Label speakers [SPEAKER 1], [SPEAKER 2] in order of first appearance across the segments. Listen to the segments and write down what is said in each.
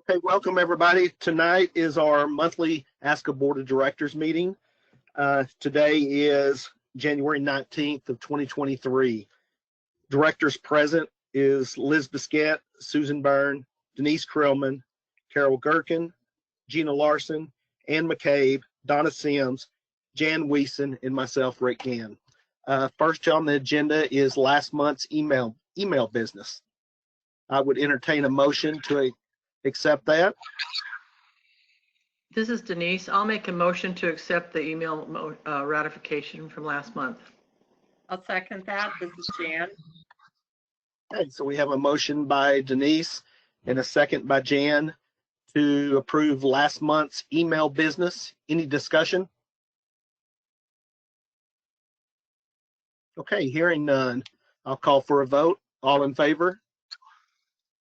[SPEAKER 1] Okay, welcome everybody. Tonight is our monthly ASCA Board of Directors meeting. Today is January 19th of 2023. Directors present is Liz Bisquette, Susan Byrne, Denise Krillman, Carol Gherkin, Gina Larson, Ann McCabe, Donna Sims, Jan Wiesen, and myself, Rick Gann. First on the agenda is last month's email business. I would entertain a motion to accept that.
[SPEAKER 2] This is Denise. I'll make a motion to accept the email ratification from last month.
[SPEAKER 3] I'll second that. This is Jan.
[SPEAKER 1] Okay, so we have a motion by Denise and a second by Jan to approve last month's email business. Any discussion? Okay, hearing none, I'll call for a vote. All in favor?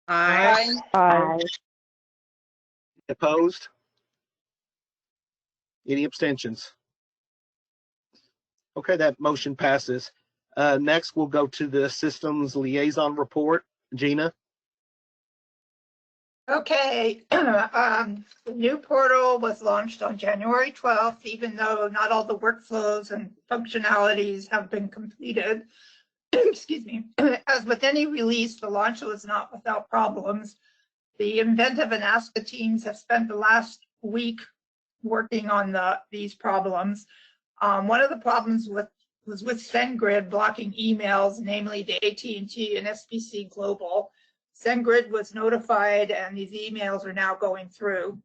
[SPEAKER 3] Aye.
[SPEAKER 4] Aye.
[SPEAKER 1] Opposed? Any abstentions? Okay, that motion passes. Next, we'll go to the systems liaison report. Gina?
[SPEAKER 4] Okay, the new portal was launched on January 12th, even though not all the workflows and functionalities have been completed. Excuse me. As with any release, the launch was not without problems. The inventive and ASCA teams have spent the last week working on these problems. One of the problems was with SendGrid blocking emails, namely to AT&T and SBC Global. SendGrid was notified and these emails are now going through.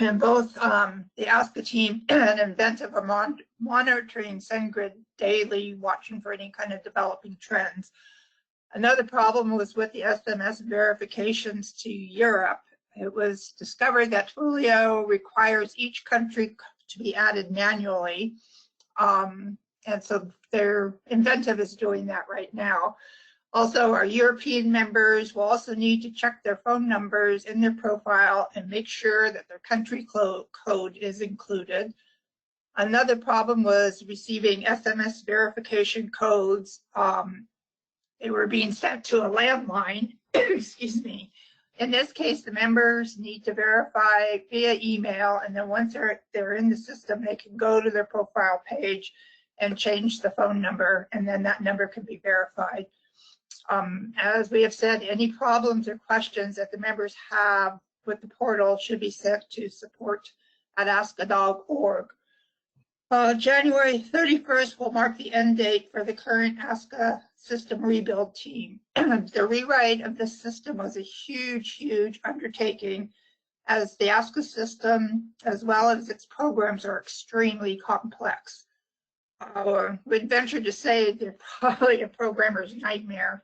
[SPEAKER 4] And both the ASCA team and Inventive are monitoring SendGrid daily, watching for any kind of developing trends. Another problem was with the SMS verifications to Europe. It was discovered that Twilio requires each country to be added manually. And so their Inventive is doing that right now. Also, our European members will also need to check their phone numbers in their profile and make sure that their country code is included. Another problem was receiving SMS verification codes. They were being sent to a landline, excuse me. In this case, the members need to verify via email, and then once they're in the system, they can go to their profile page and change the phone number, and then that number can be verified. As we have said, any problems or questions that the members have with the portal should be sent to support@asca.org. January 31st will mark the end date for the current ASCA system rebuild team. The rewrite of the system was a huge undertaking, as the ASCA system, as well as its programs, are extremely complex. Would venture to say they're probably a programmer's nightmare.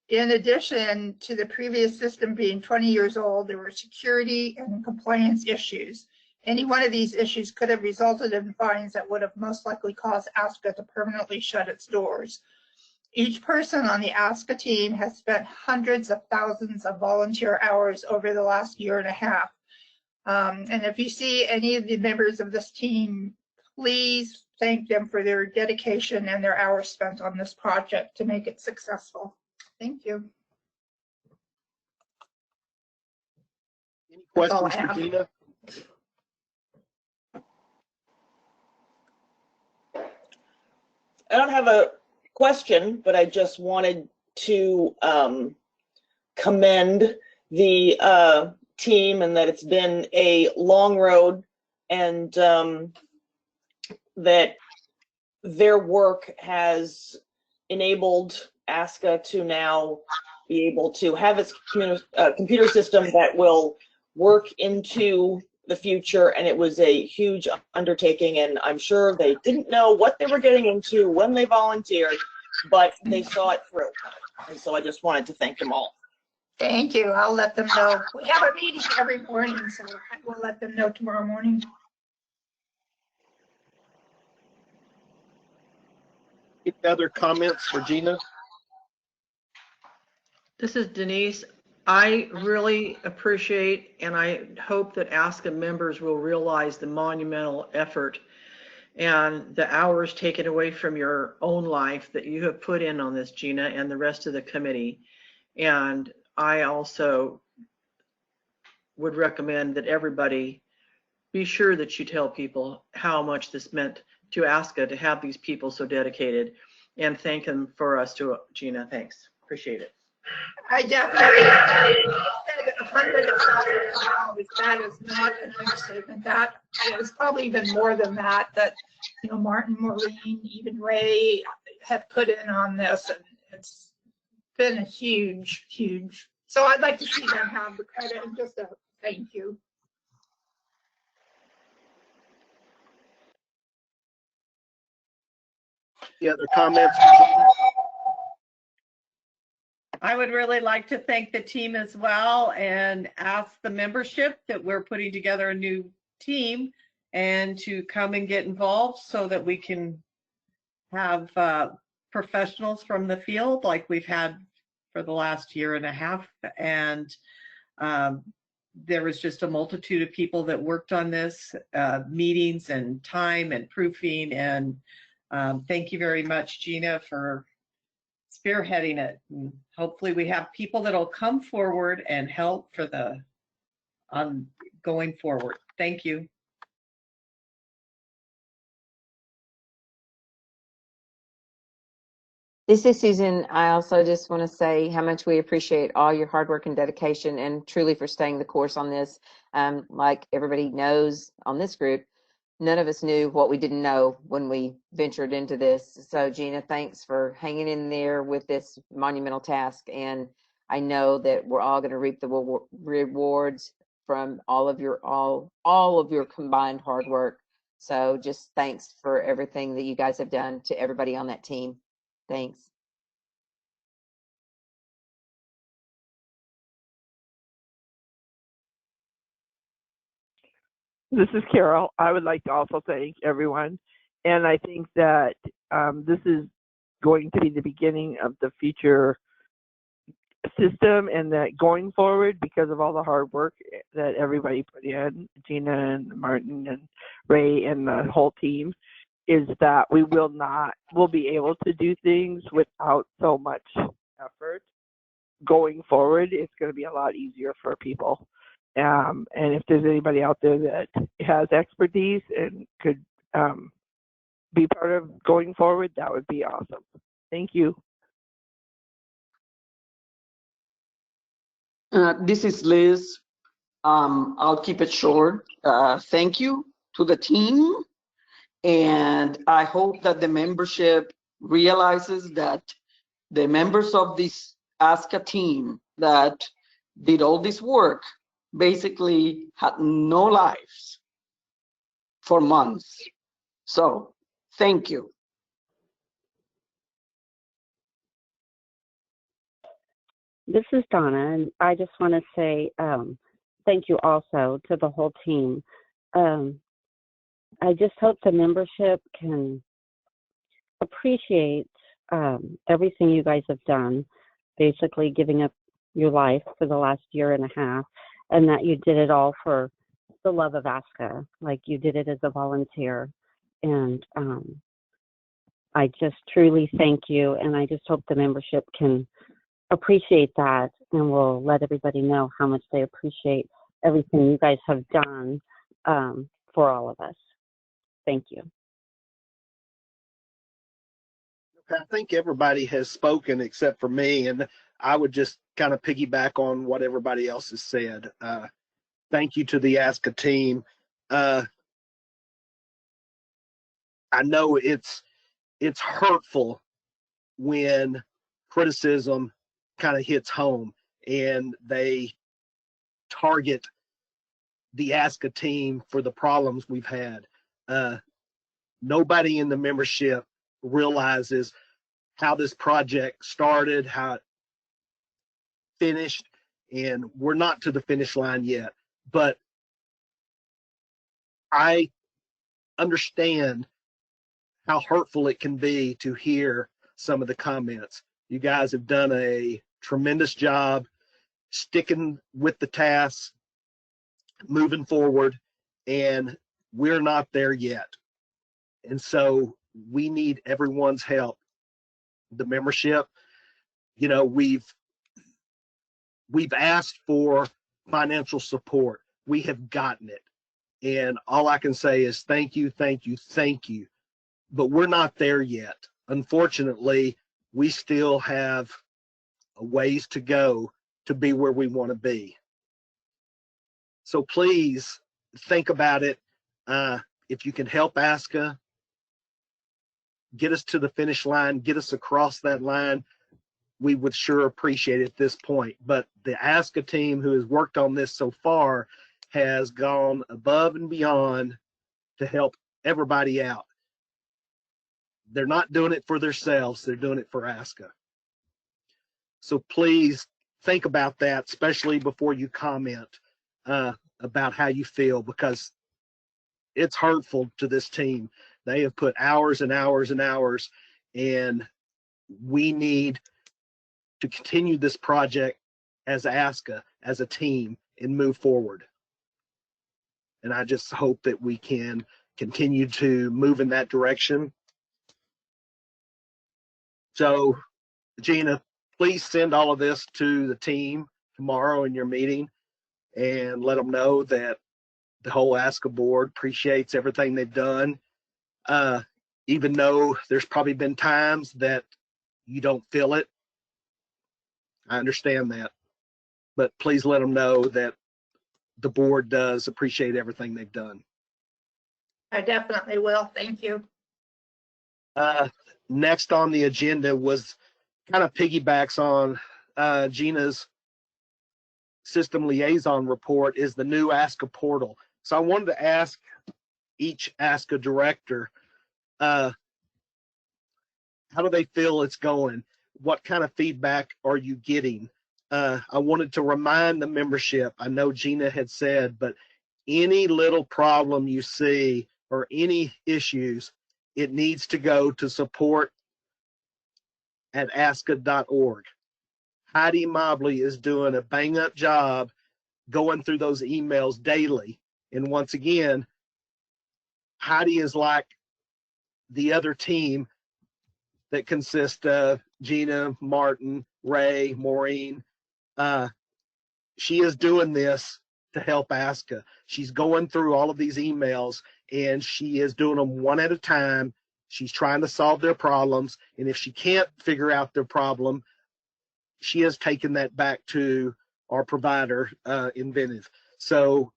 [SPEAKER 4] In addition to the previous system being 20 years old, there were security and compliance issues. Any one of these issues could have resulted in fines that would have most likely caused ASCA to permanently shut its doors. Each person on the ASCA team has spent hundreds of thousands of volunteer hours over the last year and a half. And if you see any of the members of this team, please thank them for their dedication and their hours spent on this project to make it successful. Thank you.
[SPEAKER 1] Any questions for Gina?
[SPEAKER 5] I don't have a question, but I just wanted to commend the team, and that it's been a long road, and that their work has enabled ASCA to now be able to have its computer system that will work into the future, and it was a huge undertaking, and I'm sure they didn't know what they were getting into when they volunteered, but they saw it through. And so I just wanted to thank them all.
[SPEAKER 4] Thank you. I'll let them know. We have a meeting every morning, so I will let them know tomorrow morning.
[SPEAKER 1] Any other comments for Gina?
[SPEAKER 2] This is Denise. I really appreciate, and I hope that ASCA members will realize the monumental effort and the hours taken away from your own life that you have put in on this, Gina, and the rest of the committee. And I also would recommend that everybody be sure that you tell people how much this meant to ASCA to have these people so dedicated, and thank them for us too. Gina, thanks. Appreciate it.
[SPEAKER 4] I definitely said 100,000. That is not an understatement. That is probably even more than that. That, you know, Martin, Maureen, even Ray have put in on this, and it's been a huge, huge. So I'd like to see them have the credit and just a thank you.
[SPEAKER 1] Any other comments?
[SPEAKER 3] I would really like to thank the team as well and ask the membership that we're putting together a new team and to come and get involved so that we can have professionals from the field like we've had for the last year and a half. And there was just a multitude of people that worked on this, meetings and time and proofing. And thank you very much, Gina, for spearheading it. And hopefully we have people that'll come forward and help for the going forward. Thank you.
[SPEAKER 6] This is Susan. I also just want to say how much we appreciate all your hard work and dedication, and truly for staying the course on this. Like everybody knows on this group, none of us knew what we didn't know when we ventured into this. So Gina, thanks for hanging in there with this monumental task. And I know that we're all going to reap the rewards from all of your combined hard work. So just thanks for everything that you guys have done to everybody on that team. Thanks.
[SPEAKER 7] This is Carol. I would like to also thank everyone. And I think that this is going to be the beginning of the future system, and that going forward, because of all the hard work that everybody put in, Gina and Martin and Ray and the whole team, is that we'll be able to do things without so much effort. Going forward, it's going to be a lot easier for people. And if there's anybody out there that has expertise and could be part of going forward, that would be awesome. Thank you.
[SPEAKER 8] This is Liz. I'll keep it short. Thank you to the team. And I hope that the membership realizes that the members of this ASCA team that did all this work basically had no lives for months. So thank you.
[SPEAKER 9] This is Donna, and I just want to say thank you also to the whole team. I just hope the membership can appreciate everything you guys have done, basically giving up your life for the last year and a half, and that you did it all for the love of ASCA, like you did it as a volunteer. And I just truly thank you, and I just hope the membership can appreciate that, and will let everybody know how much they appreciate everything you guys have done for all of us. Thank you.
[SPEAKER 1] I think everybody has spoken except for me, and I would just kind of piggyback on what everybody else has said. Thank you to the ASCA team. I know it's hurtful when criticism kind of hits home and they target the ASCA team for the problems we've had. Nobody in the membership realizes how this project started, how it finished, and we're not to the finish line yet. But I understand how hurtful it can be to hear some of the comments. You guys have done a tremendous job sticking with the task, moving forward, and we're not there yet. And so we need everyone's help. The membership, you know, we've asked for financial support. We have gotten it. And all I can say is thank you, thank you, thank you. But we're not there yet. Unfortunately, we still have a ways to go to be where we want to be. So please think about it. If you can help ASCA, get us to the finish line, get us across that line, we would sure appreciate it at this point. But the ASCA team who has worked on this so far has gone above and beyond to help everybody out. They're not doing it for themselves, they're doing it for ASCA. So please think about that, especially before you comment about how you feel, because it's hurtful to this team. They have put hours and hours and hours, and we need to continue this project as ASCA, as a team, and move forward. And I just hope that we can continue to move in that direction. So, Gina, please send all of this to the team tomorrow in your meeting and let them know that the whole ASCA board appreciates everything they've done. Even though there's probably been times that you don't feel it. I understand that. But please let them know that the board does appreciate everything they've done.
[SPEAKER 4] I definitely will. Thank you.
[SPEAKER 1] Next on the agenda was kind of piggybacks on Gina's system liaison report is the new ASCA portal. So I wanted to ask each ASCA director, how do they feel it's going? What kind of feedback are you getting? I wanted to remind the membership, I know Gina had said, but any little problem you see or any issues, it needs to go to support@asca.org. Heidi Mobley is doing a bang-up job going through those emails daily. And once again, Heidi is like the other team that consists of Gina, Martin, Ray, Maureen. She is doing this to help ASCA. She's going through all of these emails and she is doing them one at a time. She's trying to solve their problems. And if she can't figure out their problem, she has taken that back to our provider, Inventive. So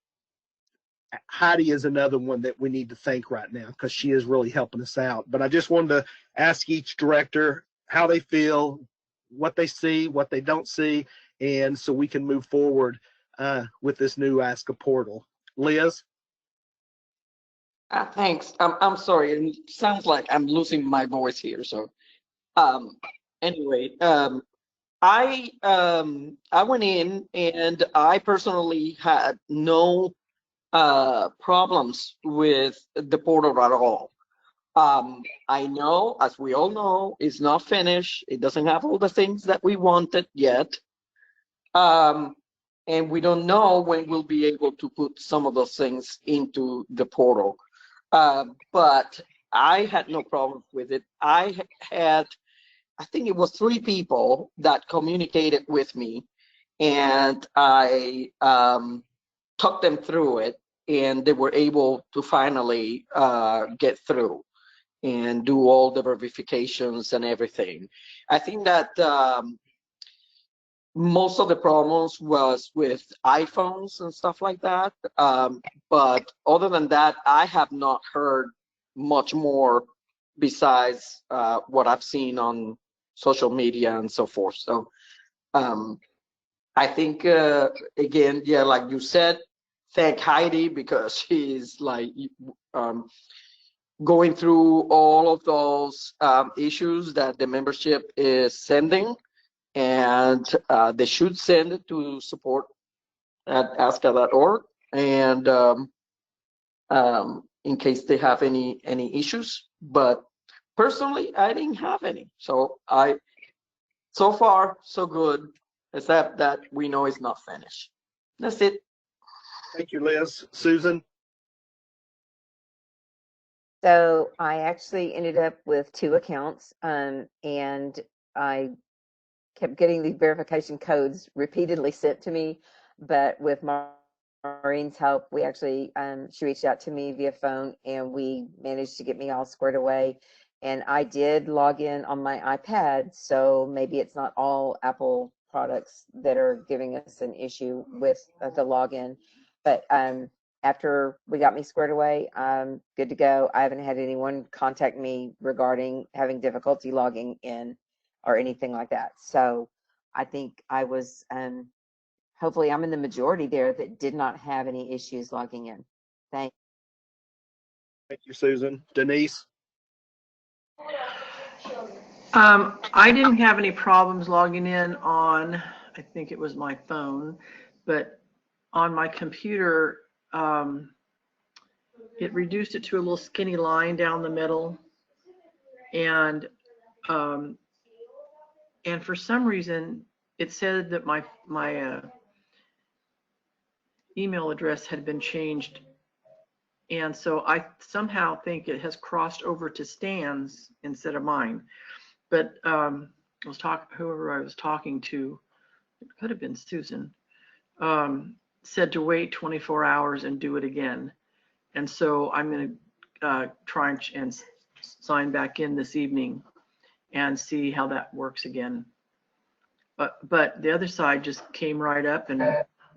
[SPEAKER 1] Heidi is another one that we need to thank right now because she is really helping us out. But I just wanted to ask each director how they feel, what they see, what they don't see, and so we can move forward with this new ASCA portal. Liz?
[SPEAKER 8] Thanks. I'm sorry. It sounds like I'm losing my voice here. So anyway, I went in and I personally had no problems with the portal at all. I know, as we all know, it's not finished. It doesn't have all the things that we wanted yet. And we don't know when we'll be able to put some of those things into the portal. But I had no problem with it. I think it was 3 people that communicated with me, and I talked them through it, and they were able to finally get through and do all the verifications and everything. I think that most of the problems was with iPhones and stuff like that. But other than that, I have not heard much more besides what I've seen on social media and so forth. So I think, again, yeah, like you said, thank Heidi because she's like going through all of those issues that the membership is sending. And they should send it to support@asca.org, and in case they have any issues. But personally, I didn't have any, so so far so good, except that we know it's not finished. That's it.
[SPEAKER 1] Thank you, Liz. Susan?
[SPEAKER 6] So I actually ended up with 2 accounts, and I kept getting the verification codes repeatedly sent to me. but with Maureen's help, we actually, she reached out to me via phone and we managed to get me all squared away. And I did log in on my iPad, so maybe it's not all Apple products that are giving us an issue with the login. But after we got me squared away, I'm good to go. I haven't had anyone contact me regarding having difficulty logging in or anything like that. So I think I was, hopefully I'm in the majority there that did not have any issues logging in. Thank
[SPEAKER 1] you, Susan. Denise?
[SPEAKER 2] I didn't have any problems logging in on, I think it was my phone, but on my computer, it reduced it to a little skinny line down the middle. And for some reason, it said that my email address had been changed. And so I somehow think it has crossed over to Stan's instead of mine. But whoever I was talking to, it could have been Susan, said to wait 24 hours and do it again. And so I'm going to try and sign back in this evening and see how that works again. But the other side just came right up and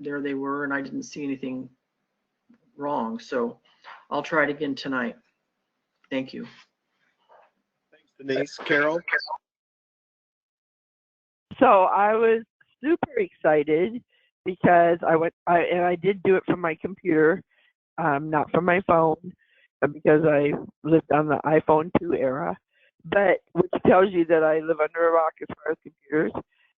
[SPEAKER 2] there they were, and I didn't see anything wrong. So I'll try it again tonight. Thank you.
[SPEAKER 1] Thanks, Denise. Carol?
[SPEAKER 7] So I was super excited because I did do it from my computer, not from my phone, because I lived on the iPhone 2 era, but which tells you that I live under a rock as far as computers.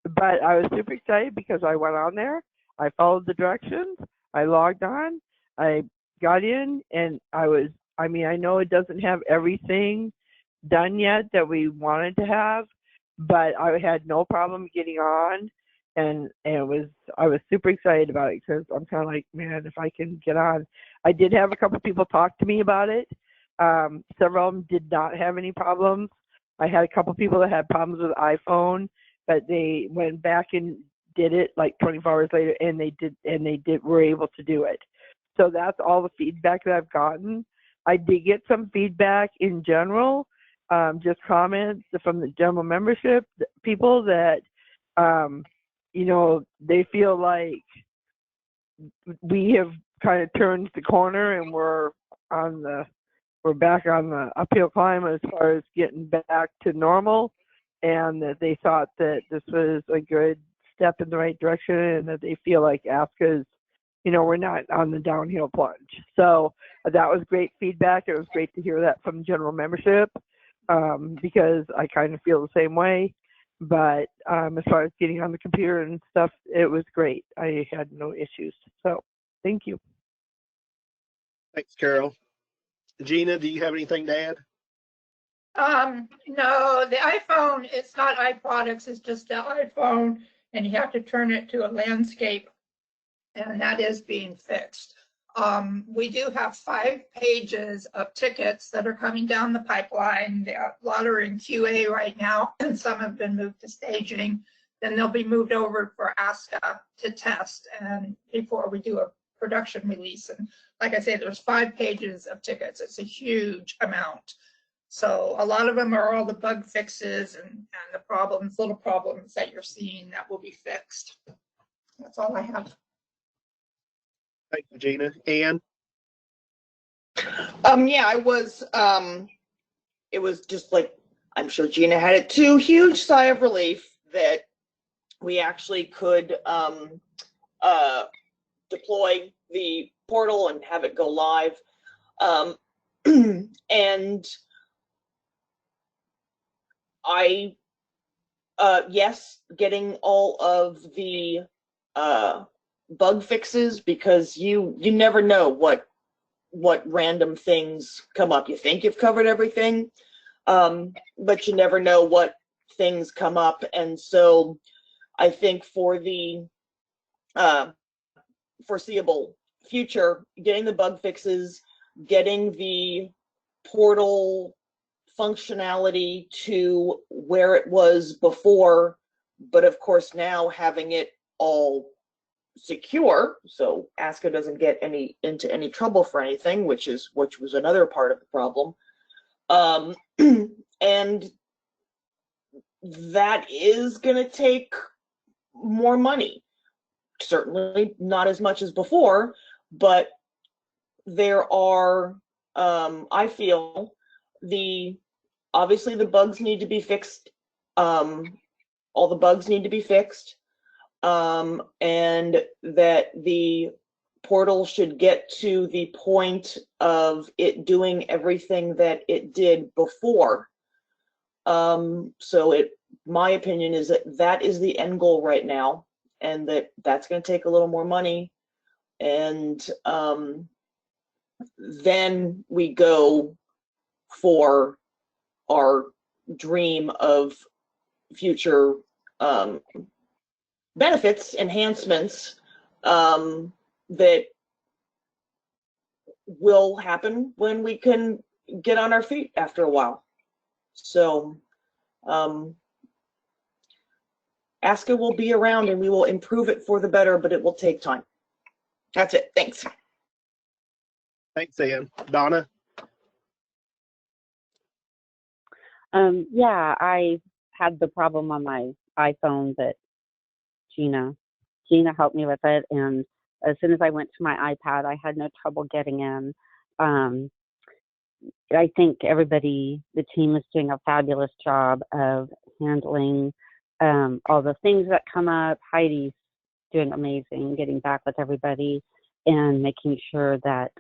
[SPEAKER 7] But I was super excited because I went on there, I followed the directions, I logged on, I got in, and I know it doesn't have everything done yet that we wanted to have, but I had no problem getting on, and I was super excited about it because I'm kind of like, man, if I can get on. I did have a couple people talk to me about it. Several of them did not have any problems. I had a couple people that had problems with iPhone, but they went back and did it like 24 hours later, and they were able to do it. So that's all the feedback that I've gotten. I did get some feedback in general, just comments from the general membership people that, they feel like we have kind of turned the corner and we're back on the uphill climb as far as getting back to normal, and that they thought that this was a good step in the right direction, and that they feel like ASCA's, we're not on the downhill plunge. So that was great feedback. It was great to hear that from general membership, because I kind of feel the same way. But as far as getting on the computer and stuff, it was great. I had no issues. So thank you.
[SPEAKER 1] Thanks, Carol. Gina, do you have anything to add?
[SPEAKER 4] No, the iPhone, it's not iProducts, it's just the iPhone, and you have to turn it to a landscape, and that is being fixed. We do have 5 pages of tickets that are coming down the pipeline. A lot are in QA right now, and some have been moved to staging. Then they'll be moved over for ASCA to test, and before we do a production release. And like I said, there's 5 pages of tickets. It's a huge amount. So a lot of them are all the bug fixes and the problems, little problems that you're seeing that will be fixed. That's all I have.
[SPEAKER 1] Thank you, Gina. Ann?
[SPEAKER 5] Yeah, it was just like, I'm sure Gina had it too, huge sigh of relief that we actually could deploy the portal and have it go live. And yes, getting all of the bug fixes, because you never know what random things come up. You think you've covered everything, but you never know what things come up. And so I think for the foreseeable future, getting the bug fixes, getting the portal functionality to where it was before, but of course now having it all secure, so ASCA doesn't get into any trouble for anything, which was another part of the problem. And that is going to take more money. Certainly not as much as before, but there are, I feel, obviously the bugs need to be fixed. All the bugs need to be fixed, and that the portal should get to the point of it doing everything that it did before. So my opinion is that is the end goal right now, and that's going to take a little more money, and then we go for our dream of future benefits, enhancements that will happen when we can get on our feet after a while. So ASCA will be around and we will improve it for the better, but it will take time. That's it. Thanks.
[SPEAKER 1] Thanks, Ann. Donna?
[SPEAKER 9] Yeah, I had the problem on my iPhone that Gina helped me with it, and as soon as I went to my iPad, I had no trouble getting in. I think the team is doing a fabulous job of handling all the things that come up. Heidi's doing amazing, getting back with everybody and making sure that,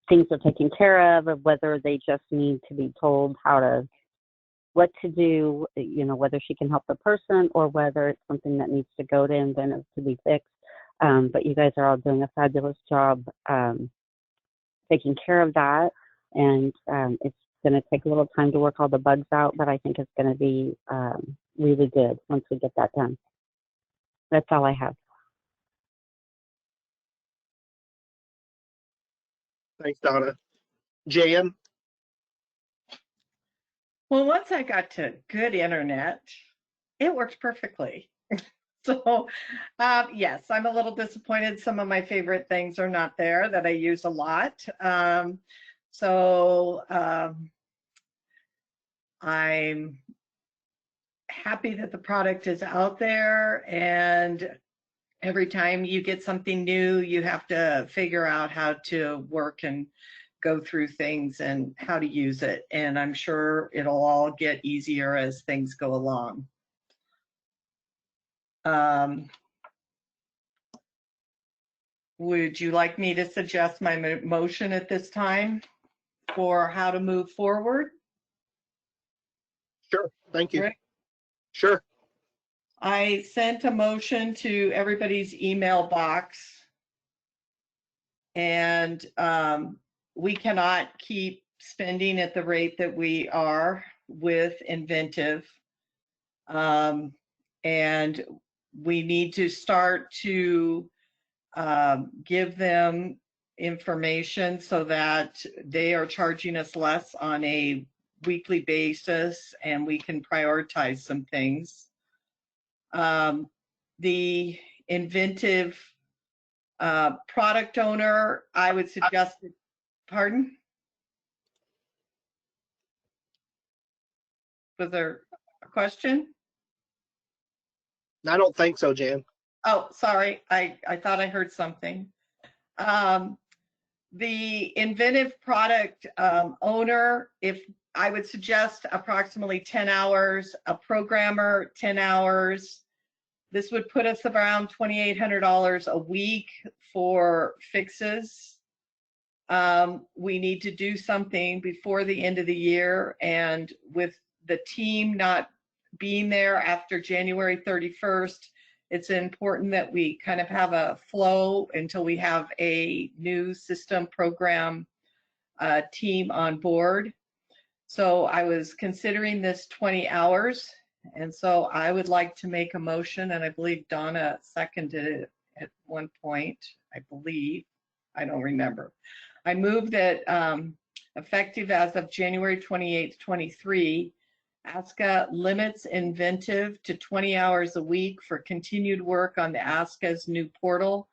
[SPEAKER 9] things are taken care of whether they just need to be told what to do, whether she can help the person or whether it's something that needs to go to Inventive to be fixed. But you guys are all doing a fabulous job taking care of that. And it's going to take a little time to work all the bugs out, but I think it's going to be really good once we get that done. That's all I have.
[SPEAKER 1] Thanks, Donna. Jan?
[SPEAKER 3] Well, once I got to good internet, it works perfectly. So, yes, I'm a little disappointed. Some of my favorite things are not there that I use a lot. I'm happy that the product is out there, and every time you get something new, you have to figure out how to work and go through things and how to use it. And I'm sure it'll all get easier as things go along. Would you like me to suggest my motion at this time for how to move forward?
[SPEAKER 1] Sure, thank you.
[SPEAKER 3] Rick?
[SPEAKER 1] Sure.
[SPEAKER 3] I sent a motion to everybody's email box, and we cannot keep spending at the rate that we are with Inventive, and we need to start to give them information so that they are charging us less on a weekly basis and we can prioritize some things. The Inventive product owner, I would suggest, pardon? Was there a question?
[SPEAKER 1] I don't think so, Jan.
[SPEAKER 3] Oh, sorry, I thought I heard something. The Inventive product owner, if I would suggest approximately 10 hours, a programmer 10 hours. This would put us around $2,800 a week for fixes. We need to do something before the end of the year, and with the team not being there after January 31st, it's important that we kind of have a flow until we have a new system program team on board. So I was considering this 20 hours, and so I would like to make a motion, and I believe Donna seconded it at one point, I believe. I don't remember. I move that effective as of January 28th, 23, ASCA limits Inventive to 20 hours a week for continued work on the ASCA's new portal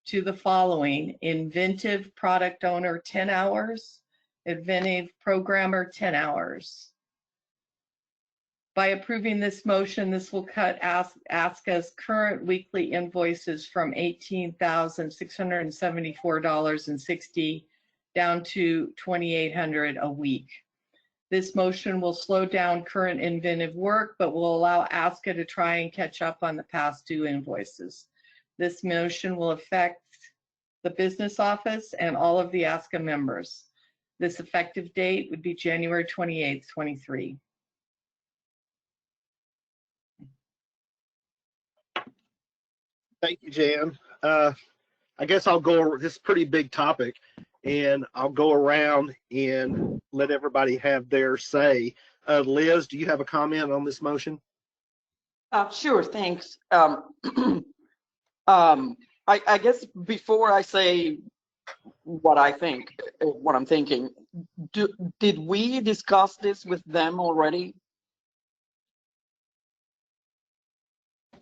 [SPEAKER 3] to the following: Inventive product owner 10 hours, Inventive programmer 10 hours. By approving this motion, this will cut ASCA's current weekly invoices from $18,674.60 down to $2,800 a week. This motion will slow down current Inventive work, but will allow ASCA to try and catch up on the past due invoices. This motion will affect the business office and all of the ASCA members. This effective date would be January 28th, 23.
[SPEAKER 1] Thank you, Jan. I guess I'll go, this is a pretty big topic, and I'll go around and let everybody have their say. Liz, do you have a comment on this motion?
[SPEAKER 8] Sure, thanks. I guess before I say what I think, what I'm thinking, did we discuss this with them already?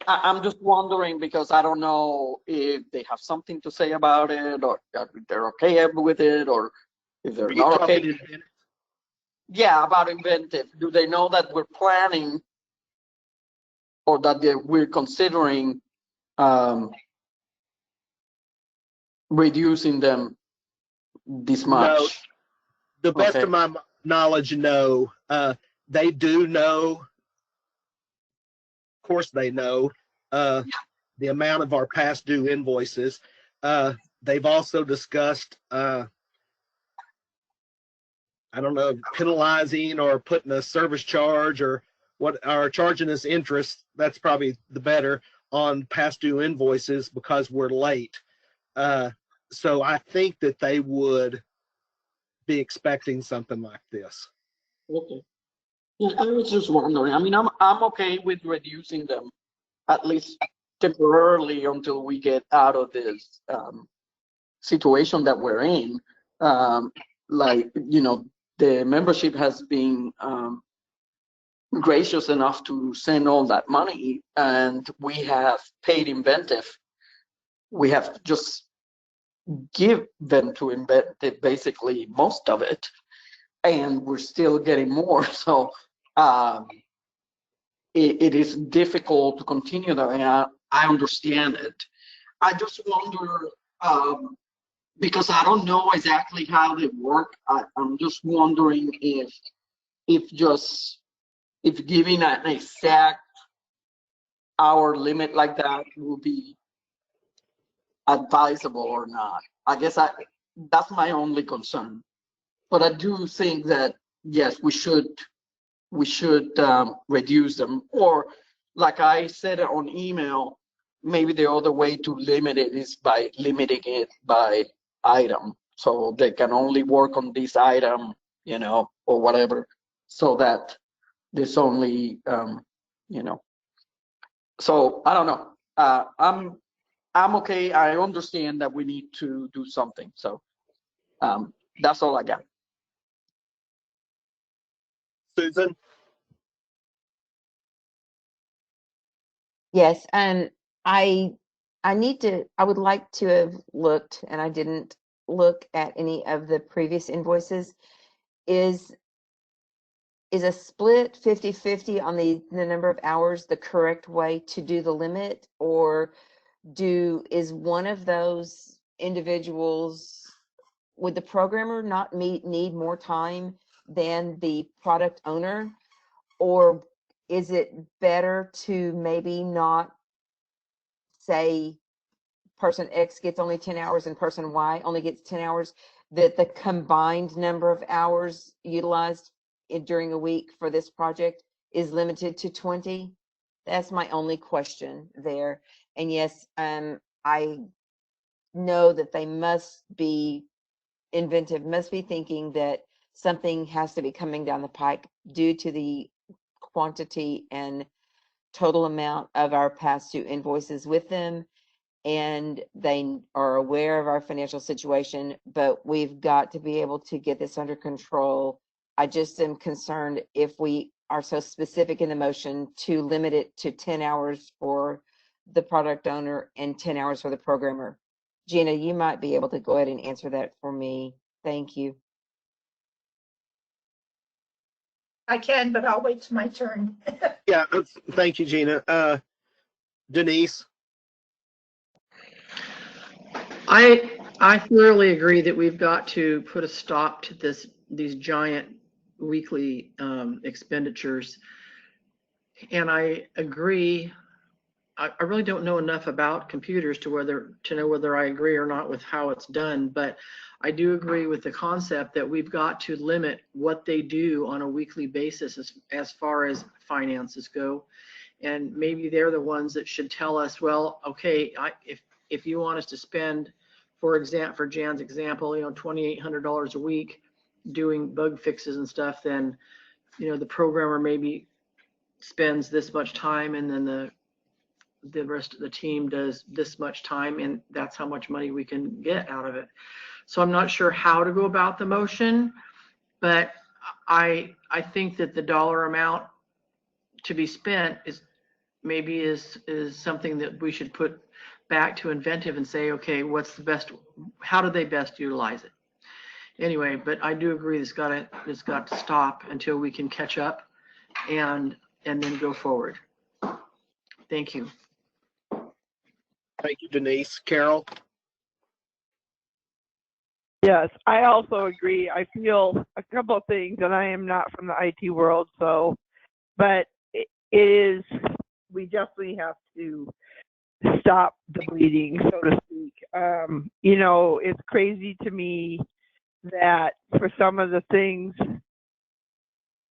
[SPEAKER 8] I'm just wondering because I don't know if they have something to say about it, or if they're okay with it, or if they're not okay. Yeah, about Inventive. Do they know that we're planning, or that we're considering reducing them this much?
[SPEAKER 1] No, the best of my knowledge, no. They do know. Of course they know the amount of our past due invoices. They've also discussed, I don't know, penalizing or putting a service charge or charging us interest, that's probably the better, on past due invoices because we're late. So I think that they would be expecting something like this.
[SPEAKER 8] Okay. Yeah, I was just wondering. I mean, I'm okay with reducing them, at least temporarily, until we get out of this situation that we're in. Like, you know, the membership has been gracious enough to send all that money, and we have paid Inventive. We have just give them to Inventive, basically most of it, and we're still getting more. So it is difficult to continue that, and I understand it. I just wonder, because I don't know exactly how they work, I'm just wondering if giving an exact hour limit like that will be advisable or not. I guess that's my only concern. But I do think that, yes, we should reduce them, or like I said on email, maybe the other way to limit it is by limiting it by item, so they can only work on this item, you know, or whatever, so that there's only, you know. So I don't know. I'm okay. I understand that we need to do something. So that's all I got.
[SPEAKER 1] Susan?
[SPEAKER 6] Yes, and I would like to have looked, and I didn't look at any of the previous invoices. Is a split 50-50 on the number of hours the correct way to do the limit, or is one of those individuals, would the programmer not need more time than the product owner, or is it better to maybe not say person X gets only 10 hours and person Y only gets 10 hours, that the combined number of hours utilized during a week for this project is limited to 20? That's my only question there. And yes, I know that they must be Inventive, must be thinking that something has to be coming down the pike due to the quantity and total amount of our past due invoices with them, and they are aware of our financial situation, but we've got to be able to get this under control. I just am concerned if we are so specific in the motion to limit it to 10 hours for the product owner and 10 hours for the programmer. Gina, you might be able to go ahead and answer that for me. Thank you.
[SPEAKER 4] I can, but I'll wait till my turn.
[SPEAKER 1] Yeah, thank you, Gina. Denise?
[SPEAKER 2] I thoroughly agree that we've got to put a stop to these giant weekly expenditures. And I agree. I really don't know enough about computers to know whether I agree or not with how it's done, but I do agree with the concept that we've got to limit what they do on a weekly basis as far as finances go. And maybe they're the ones that should tell us, well, okay, if you want us to spend, for Jan's example, $2,800 a week doing bug fixes and stuff, then, the programmer maybe spends this much time, and then the rest of the team does this much time, and that's how much money we can get out of it. So I'm not sure how to go about the motion, but I think that the dollar amount to be spent is something that we should put back to inventive and say, okay, how do they best utilize it? Anyway, but I do agree it's got to stop until we can catch up and then go forward. Thank you.
[SPEAKER 1] Thank you, Denise. Carol?
[SPEAKER 7] Yes, I also agree. I feel a couple of things, and I am not from the IT world, but we definitely have to stop the bleeding, so to speak. It's crazy to me that for some of the things,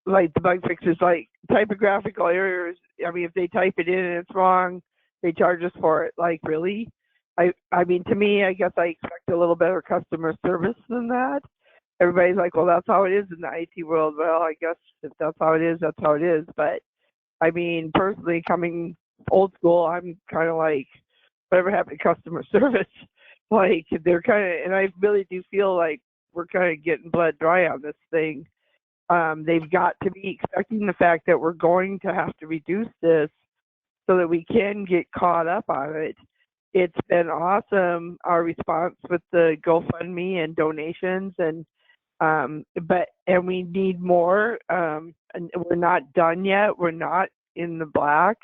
[SPEAKER 7] like the bug fixes, like typographical errors, if they type it in and it's wrong, they charge us for it. Like, really? To me, I guess I expect a little better customer service than that. Everybody's like, well, that's how it is in the IT world. Well, I guess if that's how it is, that's how it is. But personally, coming old school, I'm kind of like, whatever happened to customer service? Like, they're and I really do feel like we're kind of getting blood dry on this thing. They've got to be expecting the fact that we're going to have to reduce this so that we can get caught up on it. It's been awesome, our response with the GoFundMe and donations, and we need more. And we're not done yet. We're not in the black,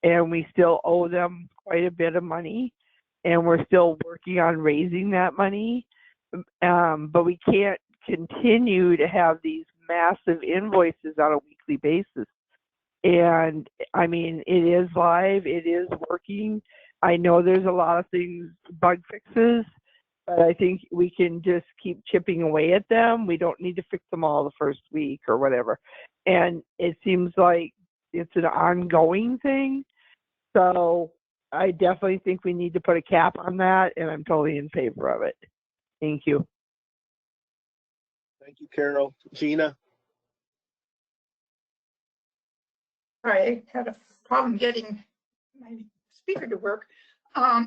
[SPEAKER 7] and we still owe them quite a bit of money, and we're still working on raising that money. But we can't continue to have these massive invoices on a weekly basis. And it is live, it is working. I know there's a lot of things, bug fixes, but I think we can just keep chipping away at them. We don't need to fix them all the first week or whatever. And it seems like it's an ongoing thing. So I definitely think we need to put a cap on that, and I'm totally in favor of it. Thank you.
[SPEAKER 1] Thank you, Carol. Gina?
[SPEAKER 4] I had a problem getting my speaker to work.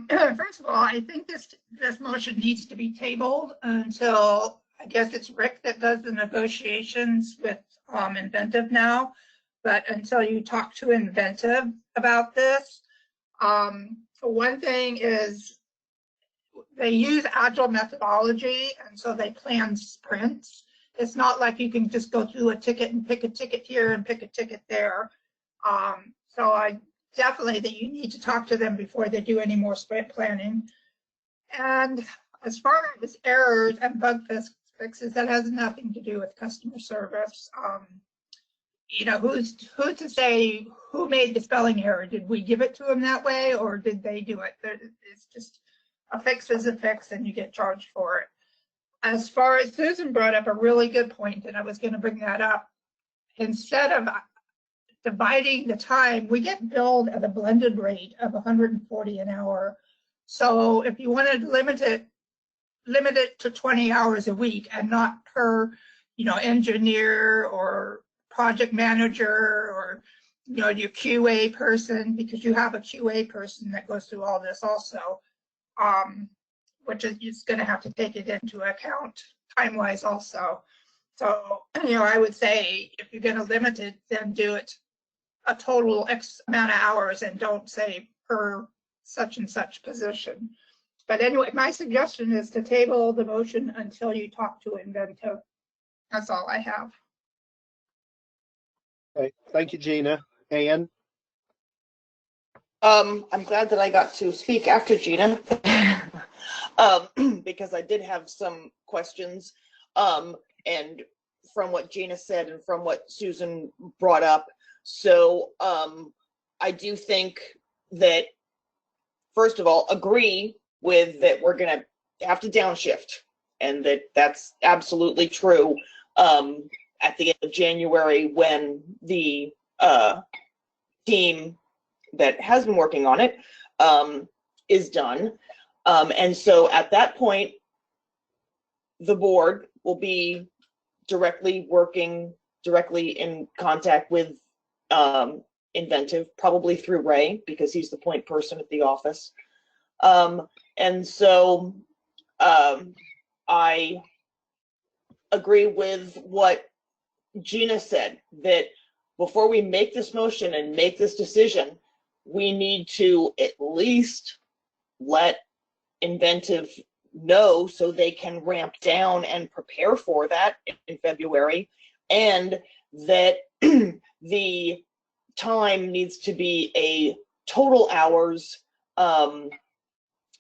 [SPEAKER 4] First of all, I think this motion needs to be tabled until, I guess it's Rick that does the negotiations with Inventive now, but until you talk to Inventive about this. One thing is they use agile methodology, and so they plan sprints. It's not like you can just go through a ticket and pick a ticket here and pick a ticket there. So I definitely think you need to talk to them before they do any more sprint planning. And as far as errors and bug fixes, that has nothing to do with customer service. Who's to say who made the spelling error? Did we give it to them that way, or did they do it? It's just a fix is a fix, and you get charged for it. As far as Susan brought up a really good point, and I was going to bring that up. Instead of dividing the time, we get billed at a blended rate of $140 an hour. So if you wanted to limit it to 20 hours a week and not per, engineer or project manager or, your QA person, because you have a QA person that goes through all this also, which is going to have to take it into account time-wise also. So, I would say if you're going to limit it, then do it a total X amount of hours and don't say per such and such position. But anyway, my suggestion is to table the motion until you talk to Inventive. That's all I have.
[SPEAKER 1] Okay, thank you, Gina. Ann?
[SPEAKER 5] I'm glad that I got to speak after Gina, because I did have some questions. And from what Gina said and from what Susan brought up. So I do think that, first of all, agree with that we're going to have to downshift, and that's absolutely true at the end of January when the team that has been working on it is done. And so at that point, the board will be working directly in contact with Inventive, probably through Ray, because he's the point person at the office. And so I agree with what Gina said, that before we make this motion and make this decision, we need to at least let Inventive know so they can ramp down and prepare for that in February, and that the time needs to be a total hours,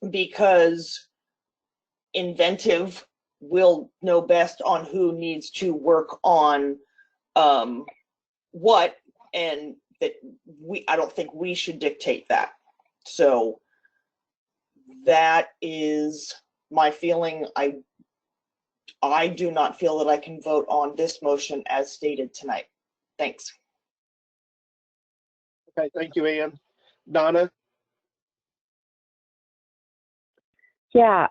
[SPEAKER 5] because Inventive will know best on who needs to work on what, and that I don't think we should dictate that. So that is my feeling. I do not feel that I can vote on this motion as stated tonight. Thanks.
[SPEAKER 1] Okay, thank you, Ann. Donna?
[SPEAKER 9] Yeah,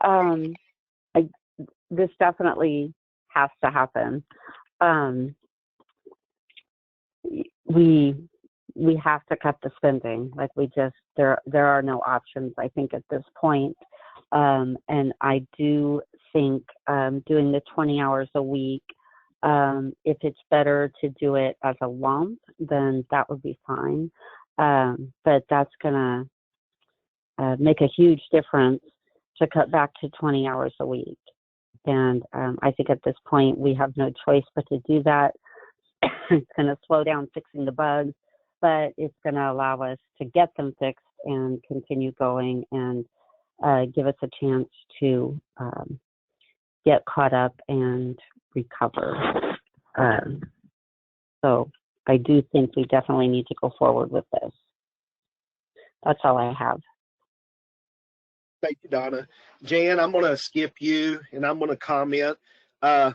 [SPEAKER 9] this definitely has to happen. We have to cut the spending. Like there are no options, I think, at this point. And I do think doing the 20 hours a week, if it's better to do it as a lump, then that would be fine. But that's gonna make a huge difference to cut back to 20 hours a week. And I think at this point we have no choice but to do that. It's going to slow down fixing the bugs, but it's going to allow us to get them fixed and continue going and give us a chance to get caught up and recover. So I do think we definitely need to go forward with this. That's all I have.
[SPEAKER 1] Thank you, Donna. Jan, I'm going to skip you and I'm going to comment. I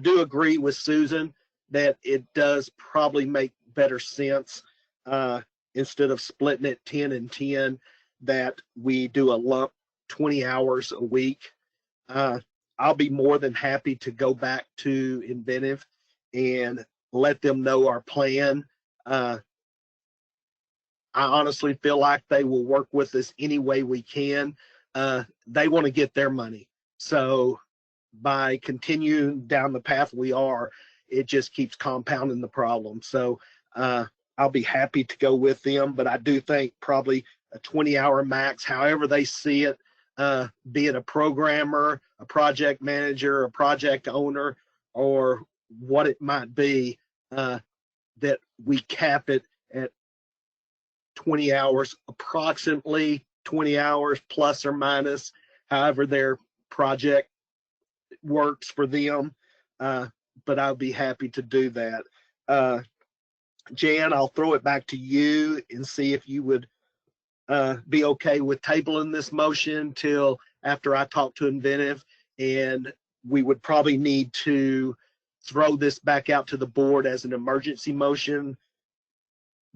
[SPEAKER 1] do agree with Susan that it does probably make better sense, instead of splitting it 10 and 10, that we do a lump 20 hours a week. I'll be more than happy to go back to Inventive and let them know our plan. I honestly feel like they will work with us any way we can. They want to get their money. So by continuing down the path we are, it just keeps compounding the problem. So I'll be happy to go with them, but I do think probably a 20-hour max, however they see it, be it a programmer, a project manager, a project owner, or what it might be, that we cap it at 20 hours, approximately 20 hours plus or minus, however their project works for them. But I'll be happy to do that. Jan, I'll throw it back to you and see if you would be okay with tabling this motion till after I talk to Inventive, and we would probably need to throw this back out to the board as an emergency motion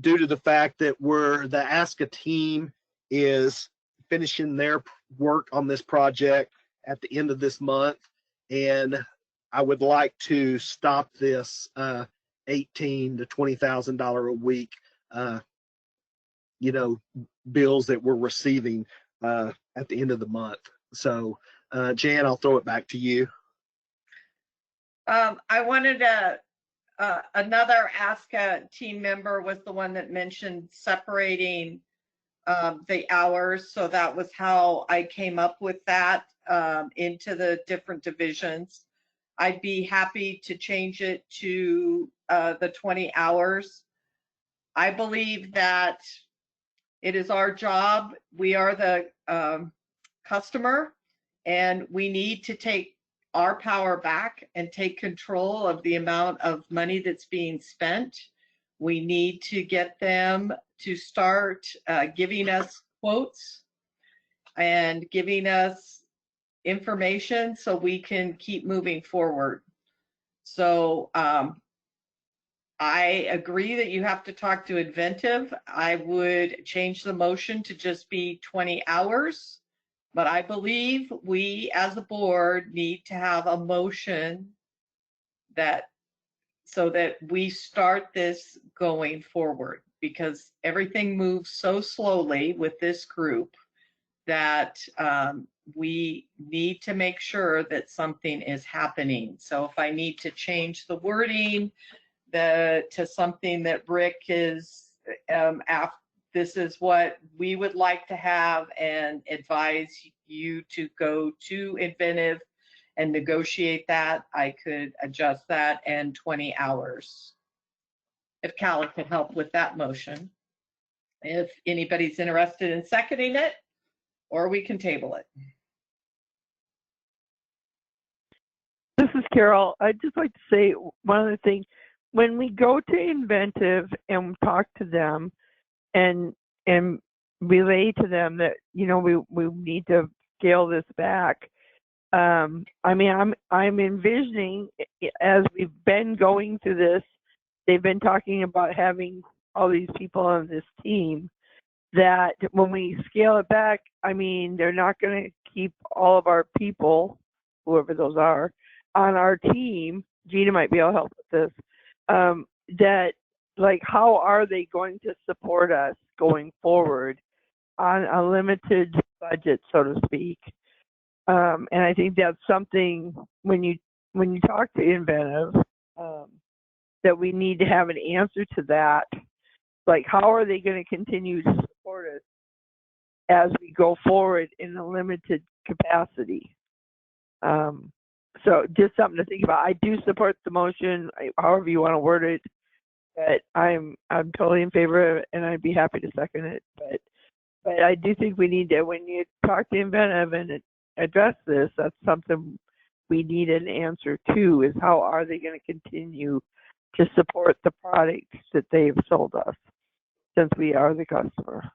[SPEAKER 1] due to the fact that the ASCA team is finishing their work on this project at the end of this month, and I would like to stop this $18,000 to $20,000 a week, bills that we're receiving at the end of the month. So, Jan, I'll throw it back to you.
[SPEAKER 3] I wanted to, another ASCA team member was the one that mentioned separating the hours. So that was how I came up with that into the different divisions. I'd be happy to change it to the 20 hours. I believe that it is our job. We are the customer, and we need to take our power back and take control of the amount of money that's being spent. We need to get them to start giving us quotes and giving us information so we can keep moving forward. So I agree that you have to talk to Inventive. I would change the motion to just be 20 hours, but I believe we as a board need to have a motion that so that we start this going forward, because everything moves so slowly with this group that we need to make sure that something is happening. So if I need to change the wording to something that Rick is, this is what we would like to have, and advise you to go to Inventive and negotiate that, I could adjust that and 20 hours. If Callie could help with that motion. If anybody's interested in seconding it, or we can table it.
[SPEAKER 7] This is Carol. I'd just like to say one other thing. When we go to Inventive and talk to them and relay to them that, you know, we need to scale this back, I mean, I'm envisioning, as we've been going through this, they've been talking about having all these people on this team, that when we scale it back, I mean, they're not going to keep all of our people, whoever those are, on our team. Gina might be able to help with this. That, like, how are they going to support us going forward on a limited budget, so to speak? And I think that's something when you talk to Inventive, that we need to have an answer to that. Like, how are they going to continue to support us as we go forward in a limited capacity? So just something to think about. I do support the motion, however you want to word it, but I'm totally in favor of it, and I'd be happy to second it. But I do think we need to, when you talk to Inventive and address this, that's something we need an answer to, is how are they going to continue to support the products that they've sold us, since we are the customer.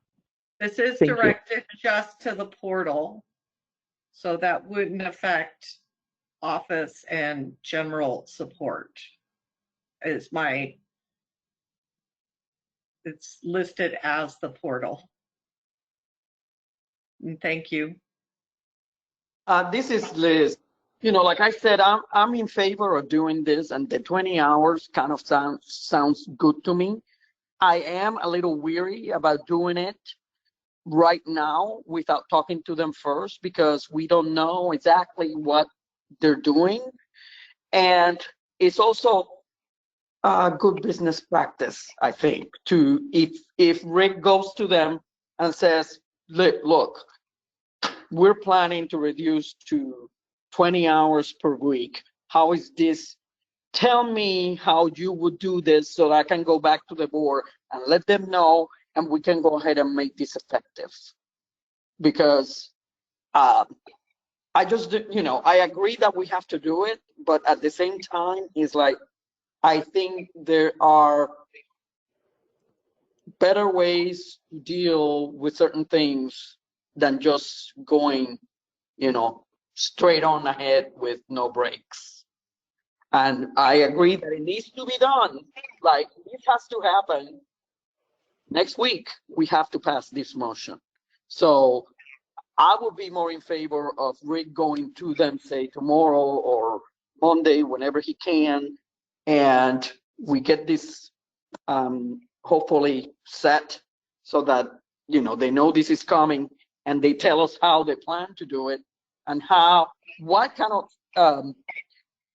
[SPEAKER 3] This is directed just to the portal, so that wouldn't affect office and general support. It's listed as the portal. And thank you.
[SPEAKER 8] This is Liz. You know, like I said, I'm in favor of doing this, and the 20 hours kind of sounds good to me. I am a little weary about doing it right now without talking to them first, because we don't know exactly what they're doing. And it's also a good business practice, I think, to if Rick goes to them and says, look, we're planning to reduce to 20 hours per week. How is this? Tell me how you would do this so that I can go back to the board and let them know, and we can go ahead and make this effective. Because I just, you know, I agree that we have to do it, but at the same time, it's like, I think there are better ways to deal with certain things than just going, you know, straight on ahead with no breaks. And I agree that it needs to be done. Like, this has to happen. Next week, we have to pass this motion. So I would be more in favor of Rick going to them, say tomorrow or Monday, whenever he can, and we get this hopefully set so that, you know, they know this is coming, and they tell us how they plan to do it, and what kind of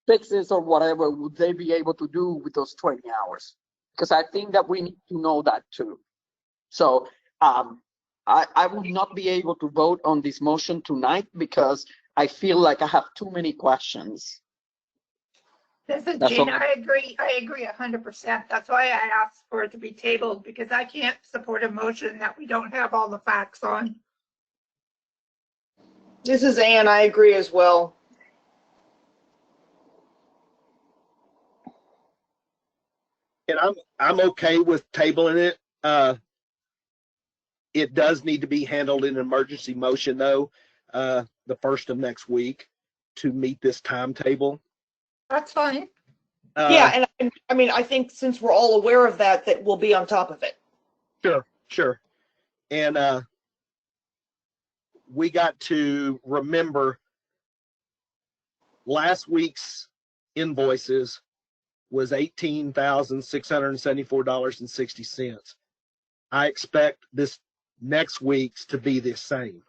[SPEAKER 8] fixes or whatever would they be able to do with those 20 hours? Because I think that we need to know that too. So I will not be able to vote on this motion tonight because I feel like I have too many questions.
[SPEAKER 4] This is
[SPEAKER 8] That's
[SPEAKER 4] Gina.
[SPEAKER 8] all.
[SPEAKER 4] I agree 100%. That's why I asked for it to be tabled, because I can't support a motion that we don't have all the facts on.
[SPEAKER 5] This is Ann. I agree as well.
[SPEAKER 1] And I'm okay with tabling it. It does need to be handled in an emergency motion though, the first of next week to meet this timetable.
[SPEAKER 4] That's fine.
[SPEAKER 5] Yeah, and I mean, I think since we're all aware of that, that we'll be on top of it.
[SPEAKER 1] Sure. And we got to remember last week's invoices was $18,674.60. I expect this next week's to be the same.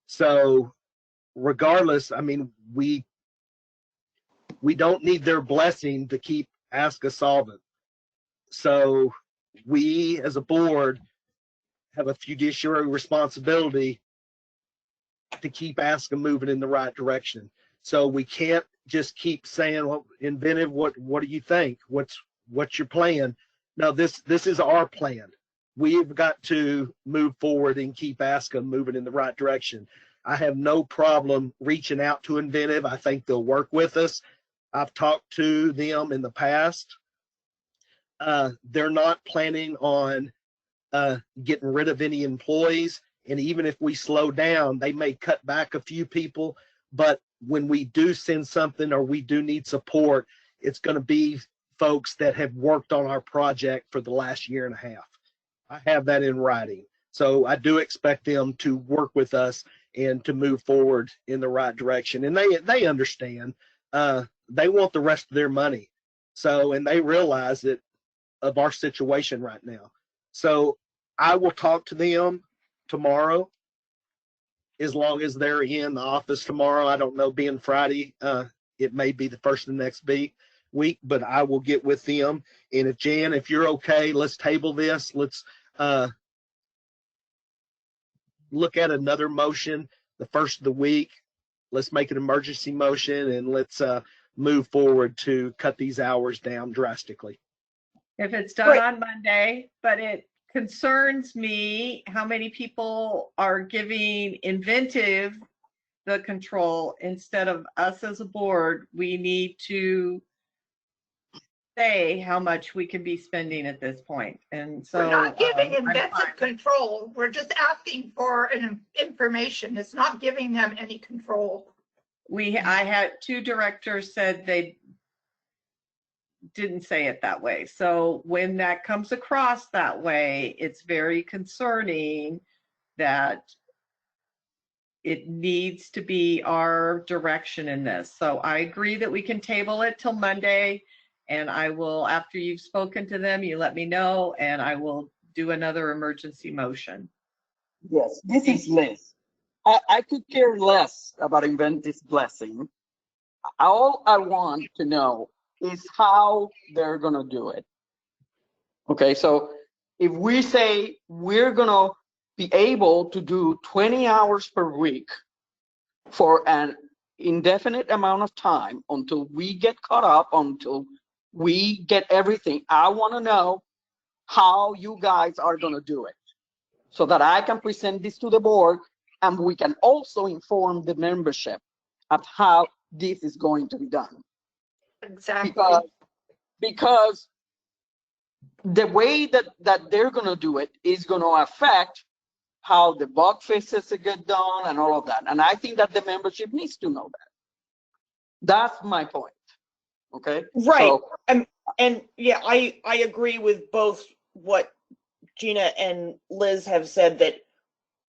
[SPEAKER 1] So regardless, I mean, we don't need their blessing to keep ASCA solvent. So we as a board have a fiduciary responsibility to keep ASCA moving in the right direction. So we can't just keep saying, well, Inventive, what do you think? What's your plan? No, this is our plan. We've got to move forward and keep ASCA moving in the right direction. I have no problem reaching out to Inventive. I think they'll work with us. I've talked to them in the past. They're not planning on getting rid of any employees. And even if we slow down, they may cut back a few people. But when we do send something or we do need support, it's going to be folks that have worked on our project for the last year and a half. I have that in writing. So I do expect them to work with us and to move forward in the right direction. And they understand. They want the rest of their money. So, and they realize that of our situation right now. So I will talk to them tomorrow, as long as they're in the office tomorrow. I don't know, being Friday, it may be the first of the next week, but I will get with them. And if Jan, if you're okay, let's table this. Let's look at another motion the first of the week. Let's make an emergency motion and let's move forward to cut these hours down drastically.
[SPEAKER 3] If it's done on Monday, but it concerns me how many people are giving Inventive the control instead of us as a board. We need to say how much we can be spending at this point. And so
[SPEAKER 4] we're not giving Inventive control. We're just asking for information. It's not giving them any control.
[SPEAKER 3] I had two directors said they didn't say it that way. So when that comes across that way, it's very concerning that it needs to be our direction in this. So I agree that we can table it till Monday, and I will, after you've spoken to them, you let me know, and I will do another emergency motion.
[SPEAKER 8] Yes, this is Liz. I could care less about Inventive's blessing. All I want to know is how they're going to do it. Okay, so if we say we're going to be able to do 20 hours per week for an indefinite amount of time until we get caught up, until we get everything, I want to know how you guys are going to do it so that I can present this to the board and we can also inform the membership of how this is going to be done.
[SPEAKER 4] Exactly.
[SPEAKER 8] Because the way that they're going to do it is going to affect how the bug fixes get done and all of that. And I think that the membership needs to know that. That's my point. Okay.
[SPEAKER 5] Right.
[SPEAKER 8] So,
[SPEAKER 5] and yeah, I agree with both what Gina and Liz have said, that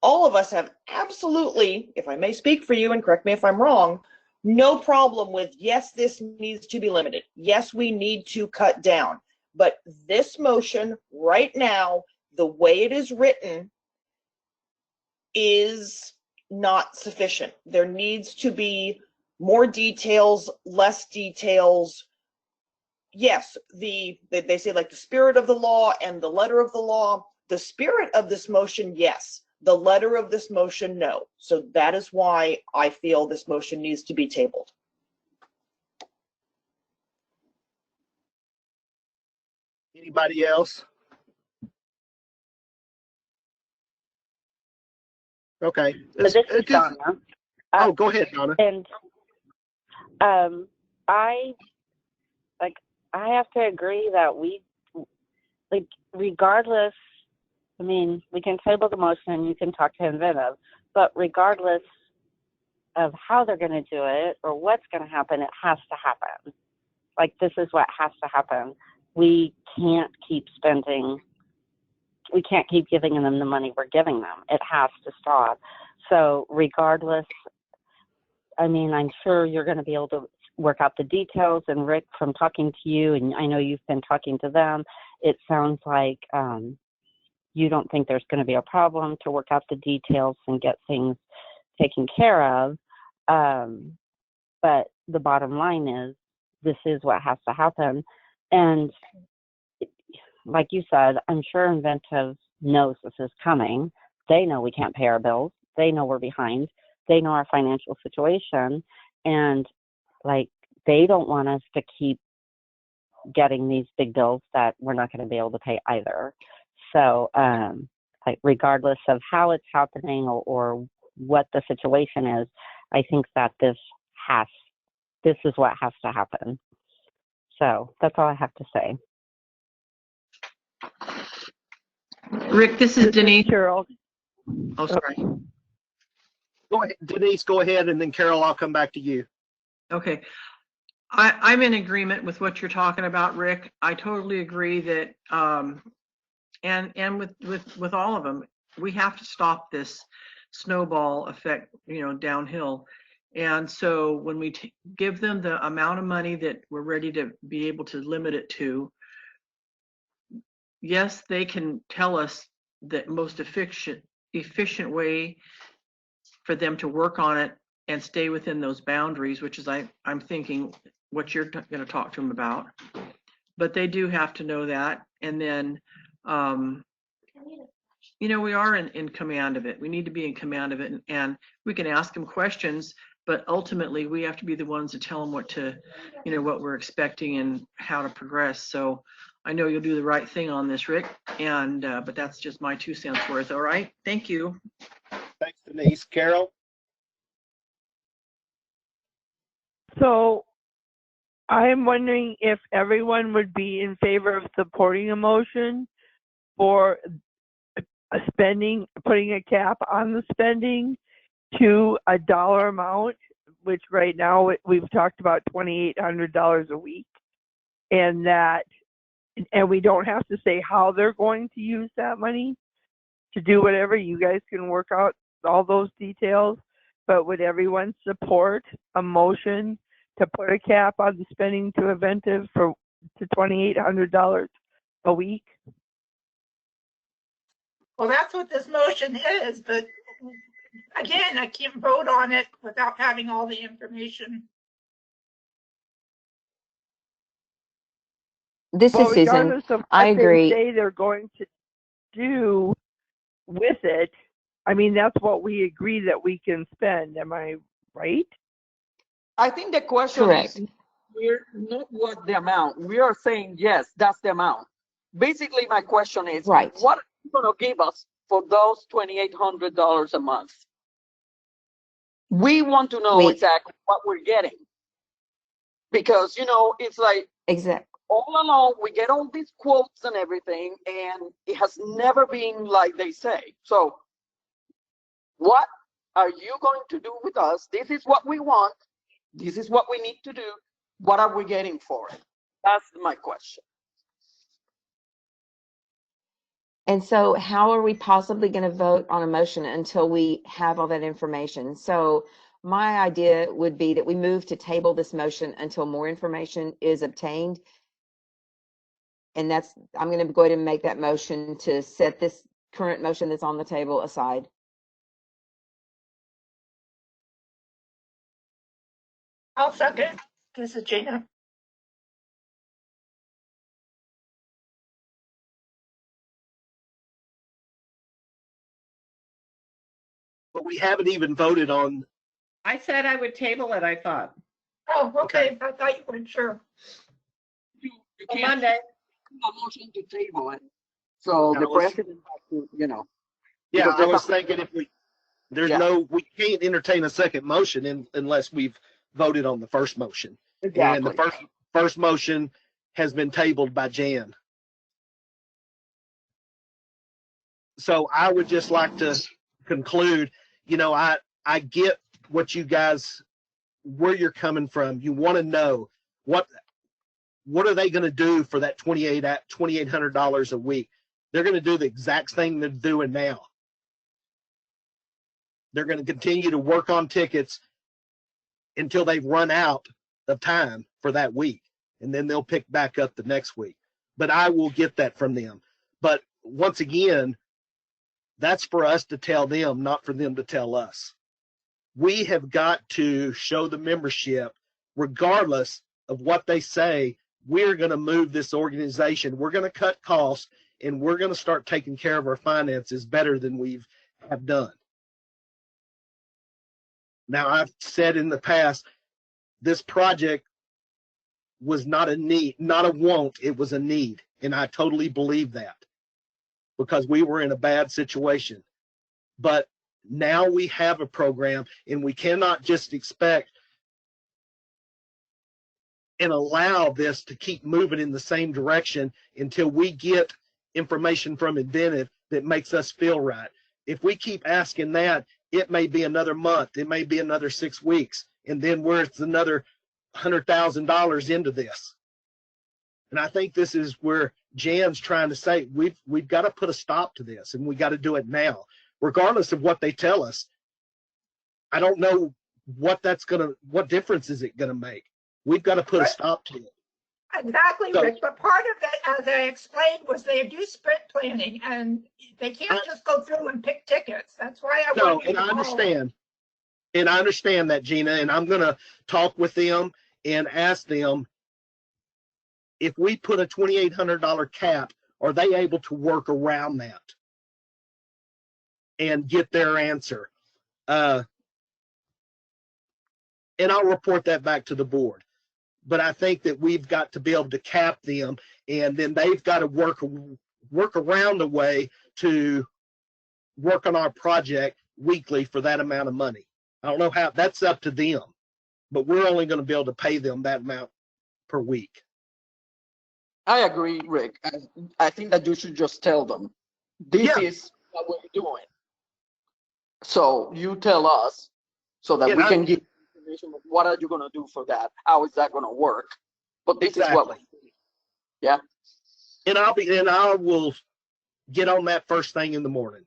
[SPEAKER 5] all of us have absolutely, if I may speak for you and correct me if I'm wrong, no problem with, yes, this needs to be limited. Yes, we need to cut down. But this motion right now, the way it is written, is not sufficient. There needs to be more details, less details. Yes, they say like the spirit of the law and the letter of the law. The spirit of this motion, yes. The letter of this motion, no. So that is why I feel this motion needs to be tabled.
[SPEAKER 1] Anybody else? Okay.
[SPEAKER 9] This is Donna.
[SPEAKER 1] Oh, go ahead, Donna.
[SPEAKER 9] And I have to agree that we, like, regardless, I mean, we can table the motion and you can talk to Inventive, but regardless of how they're going to do it or what's going to happen, it has to happen. Like, this is what has to happen. We can't keep spending, we can't keep giving them the money we're giving them. It has to stop. So regardless, I mean, I'm sure you're going to be able to work out the details. And Rick, from talking to you, and I know you've been talking to them, it sounds like you don't think there's going to be a problem to work out the details and get things taken care of. But the bottom line is, this is what has to happen. And like you said, I'm sure Inventive knows this is coming. They know we can't pay our bills. They know we're behind. They know our financial situation. And like, they don't want us to keep getting these big bills that we're not going to be able to pay either. So, like, regardless of how it's happening or what the situation is, I think that this is what has to happen. So that's all I have to say.
[SPEAKER 2] Rick, this is Denise.
[SPEAKER 7] Carol.
[SPEAKER 2] Oh, sorry.
[SPEAKER 1] Go ahead, Denise, go ahead, and then Carol, I'll come back to you.
[SPEAKER 2] Okay. I'm in agreement with what you're talking about, Rick. I totally agree that, and with all of them, we have to stop this snowball effect, downhill. And so when we give them the amount of money that we're ready to be able to limit it to, yes, they can tell us the most efficient way for them to work on it and stay within those boundaries, which is I'm thinking what you're going to talk to them about. But they do have to know that. And then, we are in command of it. We need to be in command of it, and we can ask them questions, but ultimately we have to be the ones to tell them what we're expecting and how to progress. So I know you'll do the right thing on this, Rick, and but that's just my 2 cents worth. All right, thank you.
[SPEAKER 1] Thanks, Denise. Carol?
[SPEAKER 7] So I'm wondering if everyone would be in favor of supporting a motion for putting a cap on the spending to a dollar amount, which right now we've talked about $2,800 a week, and we don't have to say how they're going to use that money to do whatever. You guys can work out all those details, but would everyone support a motion to put a cap on the spending to Inventive to $2,800 a week?
[SPEAKER 4] Well, that's what this motion is, but again, I can't vote on it without having all the information.
[SPEAKER 6] This is Susan.
[SPEAKER 7] Regardless of
[SPEAKER 6] I
[SPEAKER 7] what they
[SPEAKER 6] agree.
[SPEAKER 7] say they're going to do with it, I mean, that's what we agree that we can spend. Am I right?
[SPEAKER 8] I think the question
[SPEAKER 6] Correct.
[SPEAKER 8] is, we're not what the amount. We are saying, yes, that's the amount. Basically, my question is,
[SPEAKER 6] Right.
[SPEAKER 8] what are you going to give us for those $2,800 a month? We want to know exactly what we're getting. Because, it's like,
[SPEAKER 6] Exactly.
[SPEAKER 8] all along, we get all these quotes and everything, and it has never been like they say. So what are you going to do with us? This is what we want. This is what we need to do. What are we getting for it? That's my question.
[SPEAKER 6] And so how are we possibly going to vote on a motion until we have all that information? So my idea would be that we move to table this motion until more information is obtained. And I'm going to go ahead and make that motion to set this current motion that's on the table aside.
[SPEAKER 4] I'll second. This is Gina.
[SPEAKER 1] But we haven't even voted on.
[SPEAKER 3] I said I would table it, I thought.
[SPEAKER 4] Oh, okay. I thought you weren't sure.
[SPEAKER 8] You
[SPEAKER 3] On
[SPEAKER 8] can't
[SPEAKER 3] Monday.
[SPEAKER 8] do a motion to table it. So the president has to,
[SPEAKER 1] Yeah,
[SPEAKER 8] because
[SPEAKER 1] I was thinking if we, we can't entertain a second motion unless we've voted on the first motion. And the first motion has been tabled by Jan. So I would just like to conclude, I get what you guys, where you're coming from. You want to know what are they going to do for that $2,800 a week? They're going to do the exact thing they're doing now. They're going to continue to work on tickets until they've run out of time for that week, and then they'll pick back up the next week. But I will get that from them. But once again, that's for us to tell them, not for them to tell us. We have got to show the membership, regardless of what they say, we're going to move this organization. We're going to cut costs, and we're going to start taking care of our finances better than we have done. Now, I've said in the past, this project was not a need, not a want, it was a need. And I totally believe that because we were in a bad situation. But now we have a program, and we cannot just expect and allow this to keep moving in the same direction until we get information from Inventive that makes us feel right. If we keep asking that, it may be another month, it may be another 6 weeks, and then we're another $100,000 into this. And I think this is where Jan's trying to say we've got to put a stop to this, and we got to do it now, regardless of what they tell us. I don't know what difference is it gonna make. We've got to put a stop to it.
[SPEAKER 4] Exactly,
[SPEAKER 1] So-
[SPEAKER 4] Rick. But part of it, as I explained, was they do sprint planning, and they can't just go through and pick tickets. That's why I
[SPEAKER 1] No,
[SPEAKER 4] want you
[SPEAKER 1] and
[SPEAKER 4] to
[SPEAKER 1] I
[SPEAKER 4] follow.
[SPEAKER 1] understand. And I understand that, Gina, and I'm going to talk with them and ask them if we put a $2,800 cap, are they able to work around that and get their answer? And I'll report that back to the board. But I think that we've got to be able to cap them, and then they've got to work around a way to work on our project weekly for that amount of money. I don't know how, that's up to them, but we're only going to be able to pay them that amount per week.
[SPEAKER 8] I agree, Rick. I think that you should just tell them, this is what we're doing. So you tell us so that we can give information of what are you going to do for that? How is that going to work? But this is what we're doing. Yeah.
[SPEAKER 1] And I will get on that first thing in the morning.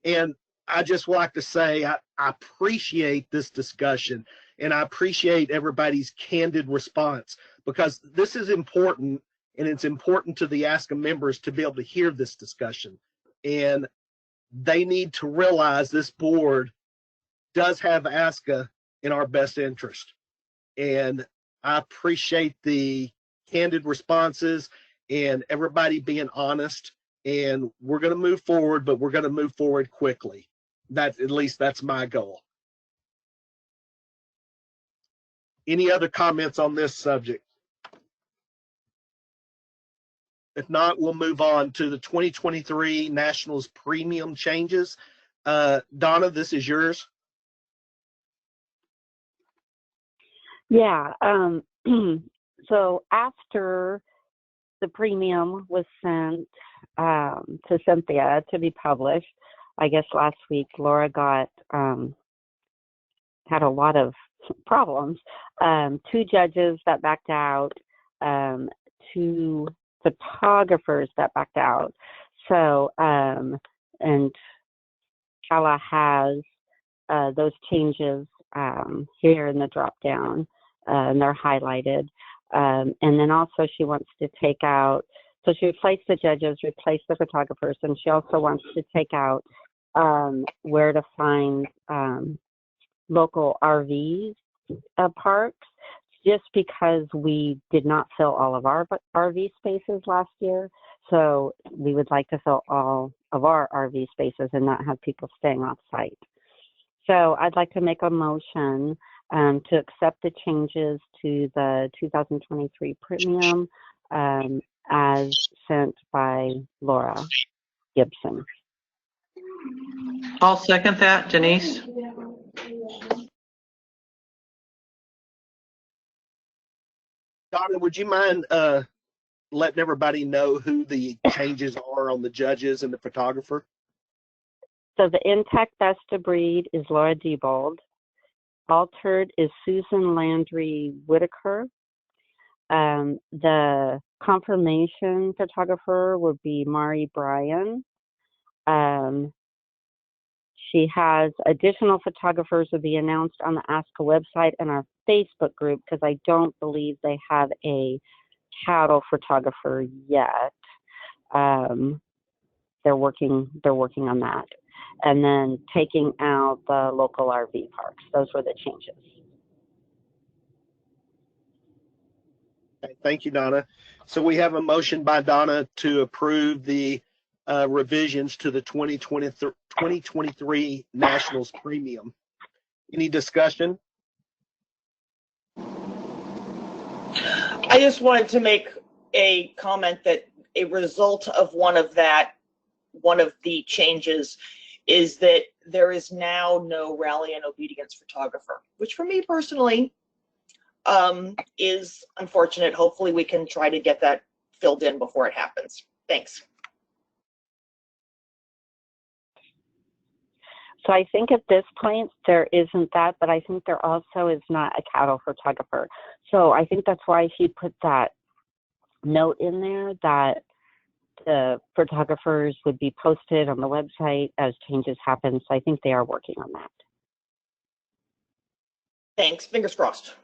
[SPEAKER 1] And I just like to say I appreciate this discussion, and I appreciate everybody's candid response, because this is important, and it's important to the ASCA members to be able to hear this discussion. And they need to realize this board does have ASCA in our best interest. And I appreciate the candid responses and everybody being honest. And we're going to move forward, but we're going to move forward quickly. At least that's my goal. Any other comments on this subject? If not, we'll move on to the 2023 Nationals premium changes. Donna, this is yours.
[SPEAKER 9] Yeah. So after the premium was sent to Cynthia to be published, I guess last week, Laura got had a lot of problems. 2 judges that backed out, 2 photographers that backed out. So, and Kala has those changes here in the drop down, and they're highlighted. And then also she wants to take out, so she replaced the judges, replaced the photographers, and she also wants to take out where to find local RV parks, just because we did not fill all of our RV spaces last year. So we would like to fill all of our RV spaces and not have people staying off site. So I'd like to make a motion to accept the changes to the 2023 premium as sent by Laura Gibson.
[SPEAKER 2] I'll second that, Denise.
[SPEAKER 1] Donna, would you mind letting everybody know who the changes are on the judges and the photographer?
[SPEAKER 9] So the intact best of breed is Laura Diebold. Altered is Susan Landry Whitaker. The confirmation photographer would be Mari Bryan. She has additional photographers will be announced on the ASCA website and our Facebook group, because I don't believe they have a cattle photographer yet. They're working on that. And then taking out the local RV parks. Those were the changes.
[SPEAKER 1] Okay, thank you, Donna. So we have a motion by Donna to approve the revisions to the 2023 Nationals premium. Any discussion?
[SPEAKER 5] I just wanted to make a comment that a result of one of the changes is that there is now no rally and obedience photographer, which for me personally is unfortunate. Hopefully we can try to get that filled in before it happens. Thanks.
[SPEAKER 9] So I think at this point there isn't that, but I think there also is not a cattle photographer. So I think that's why she put that note in there that the photographers would be posted on the website as changes happen. So I think they are working on that.
[SPEAKER 5] Thanks. Fingers crossed.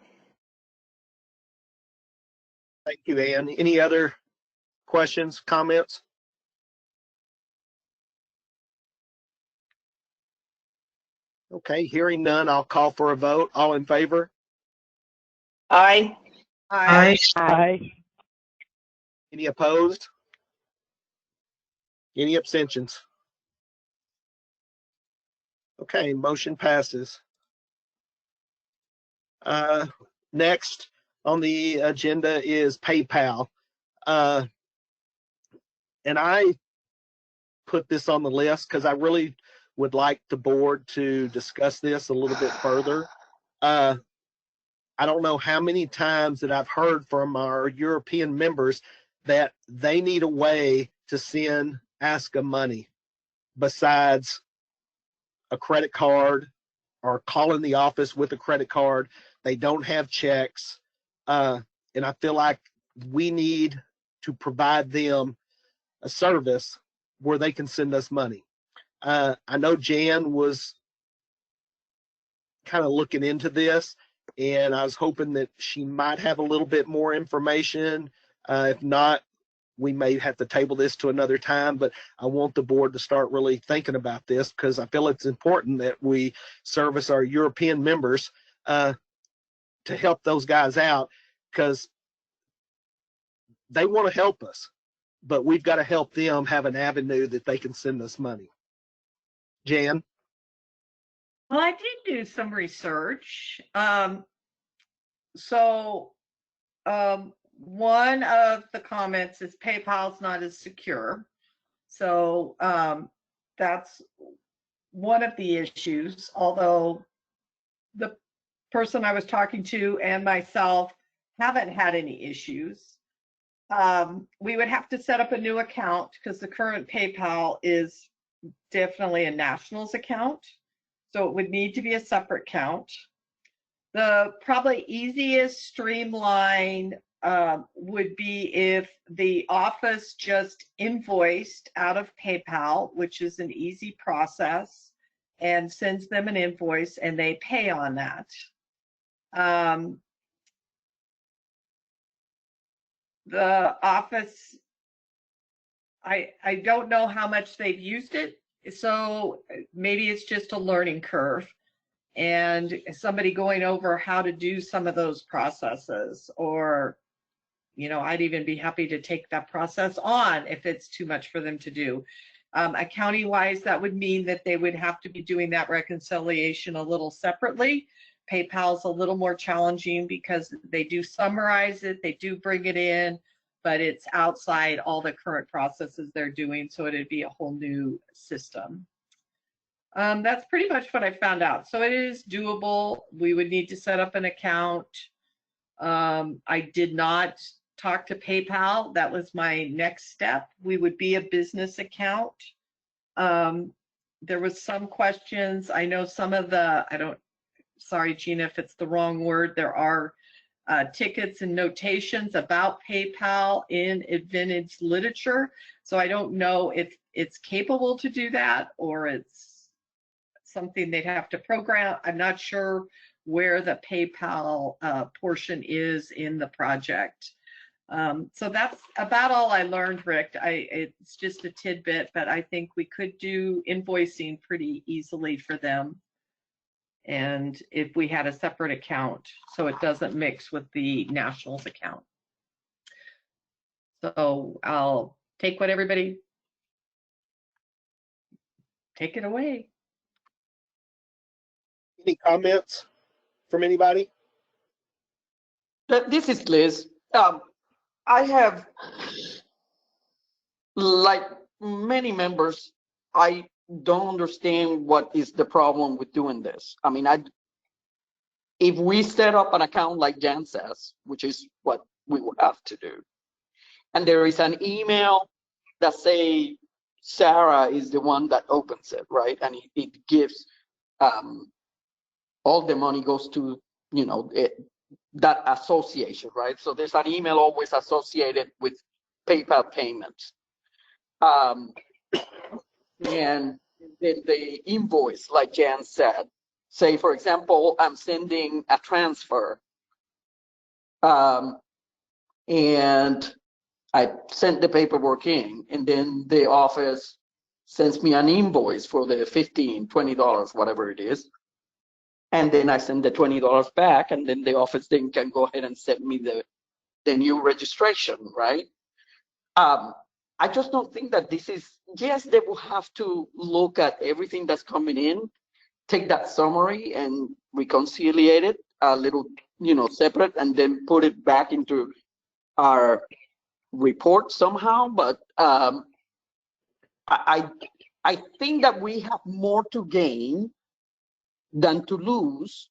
[SPEAKER 1] Thank you, Ann. Any other questions, comments? Okay, hearing none, I'll call for a vote. All in favor?
[SPEAKER 5] Aye.
[SPEAKER 2] Aye.
[SPEAKER 7] Aye.
[SPEAKER 1] Any opposed? Any abstentions? Okay, motion passes. Next on the agenda is PayPal. And I put this on the list because I really would like the board to discuss this a little bit further. I don't know how many times that I've heard from our European members that they need a way to send ASCA money besides a credit card or calling the office with a credit card. They don't have checks. And I feel like we need to provide them a service where they can send us money. I know Jan was kind of looking into this, and I was hoping that she might have a little bit more information. If not, we may have to table this to another time, but I want the board to start really thinking about this because I feel it's important that we service our European members to help those guys out, because they want to help us, but we've got to help them have an avenue that they can send us money. Jan?
[SPEAKER 3] Well, I did do some research. One of the comments is PayPal's not as secure. So that's one of the issues, although the person I was talking to and myself haven't had any issues. We would have to set up a new account because the current PayPal is definitely a nationals account. So it would need to be a separate account. The probably easiest streamline would be if the office just invoiced out of PayPal, which is an easy process, and sends them an invoice and they pay on that. The office, I don't know how much they've used it, so maybe it's just a learning curve. and somebody going over how to do some of those processes, or, you know, I'd even be happy to take that process on if it's too much for them to do. Accounting wise, that would mean that they would have to be doing that reconciliation a little separately. PayPal's a little more challenging because they do summarize it, they do bring it in, but it's outside all the current processes they're doing, so it'd be a whole new system. That's pretty much what I found out. So it is doable. We would need to set up an account. I did not talk to PayPal. That was my next step. We would be a business account. There was some questions. I know some of the, sorry, Gina, if it's the wrong word, there are tickets and notations about PayPal in Advantage literature. So I don't know if it's capable to do that or it's something they'd have to program. I'm not sure where the PayPal portion is in the project. So that's about all I learned, Rick. It's just a tidbit, but I think we could do invoicing pretty easily for them. And if we had a separate account, so it doesn't mix with the nationals account. So I'll take what everybody, take it away.
[SPEAKER 1] Any comments from anybody?
[SPEAKER 8] This is Liz. I have, like many members, I don't understand what is the problem with doing this. I mean, if we set up an account like Jan says, which is what we would have to do, and there is an email that say Sarah is the one that opens it, right? And it gives, all the money goes to, you know, that association, right? So there's an email always associated with PayPal payments. And the invoice, like Jan said, say, for example, I'm sending a transfer, and I sent the paperwork in, and then the office sends me an invoice for the $15, $20, whatever it is. And then I send the $20 back, and then the office then can go ahead and send me the new registration, right? I just don't think that this is, yes, they will have to look at everything that's coming in, take that summary and reconciliate it a little, you know, separate, and then put it back into our report somehow. But I think that we have more to gain than to lose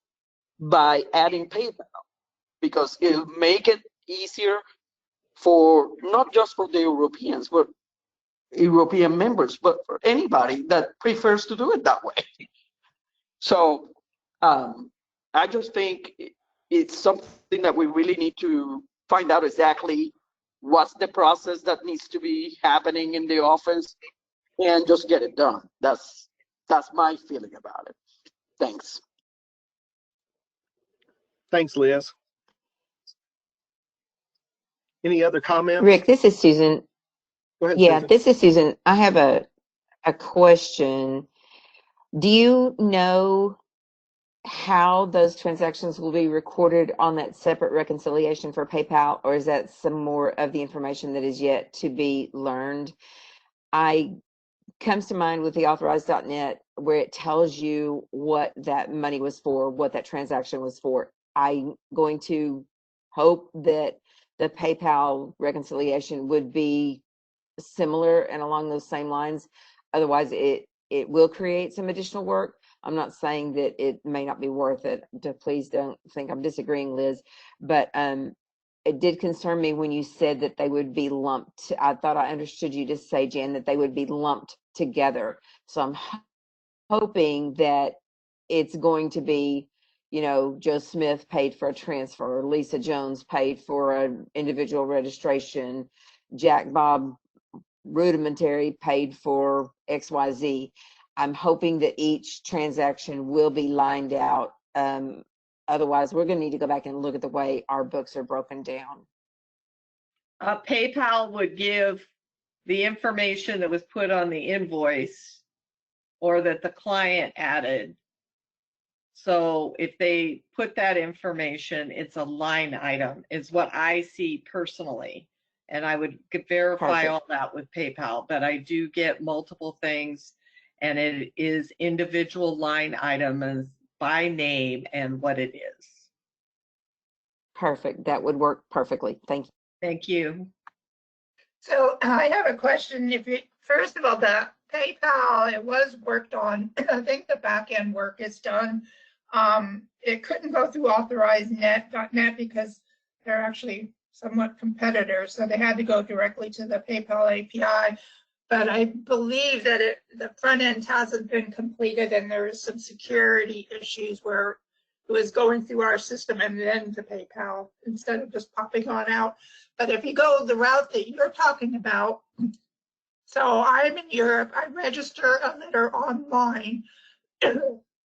[SPEAKER 8] by adding PayPal, because it'll make it easier for not just for the Europeans, but European members, but for anybody that prefers to do it that way. So I just think it's something that we really need to find out exactly what's the process that needs to be happening in the office and just get it done. That's my feeling about it. Thanks.
[SPEAKER 1] Thanks, Liz. Any other comments?
[SPEAKER 6] Rick, this is Susan.
[SPEAKER 1] Go ahead,
[SPEAKER 6] Yeah,
[SPEAKER 1] Susan.
[SPEAKER 6] this is Susan. I have a question. Do you know how those transactions will be recorded on that separate reconciliation for PayPal, or is that some more of the information that is yet to be learned? Comes to mind with the authorized.net, where it tells you what that money was for, what that transaction was for. I'm going to hope that the PayPal reconciliation would be similar and along those same lines. Otherwise, it will create some additional work. I'm not saying that it may not be worth it. Please don't think I'm disagreeing, Liz. But it did concern me when you said that they would be lumped. I thought I understood you to say, Jan, that they would be lumped together. So I'm hoping that it's going to be, you know, Joe Smith paid for a transfer, Lisa Jones paid for an individual registration, Jack Bob rudimentary paid for XYZ. I'm hoping that each transaction will be lined out. Otherwise, we're going to need to go back and look at the way our books are broken down.
[SPEAKER 3] PayPal would give the information that was put on the invoice or that the client added. So if they put that information, it's a line item, is what I see personally. And I would verify
[SPEAKER 6] Perfect.
[SPEAKER 3] all that with PayPal, but I do get multiple things, and it is individual line items by name and what it is.
[SPEAKER 6] Perfect. That would work perfectly. Thank you.
[SPEAKER 3] Thank you.
[SPEAKER 4] So I have a question. First of all, the PayPal, it was worked on. I think the back end work is done. It couldn't go through authorizednet.net because they're actually somewhat competitors. So they had to go directly to the PayPal API. But I believe that the front end hasn't been completed, and there is some security issues where it was going through our system and then to PayPal instead of just popping on out. But if you go the route that you're talking about, so I'm in Europe, I register a litter online,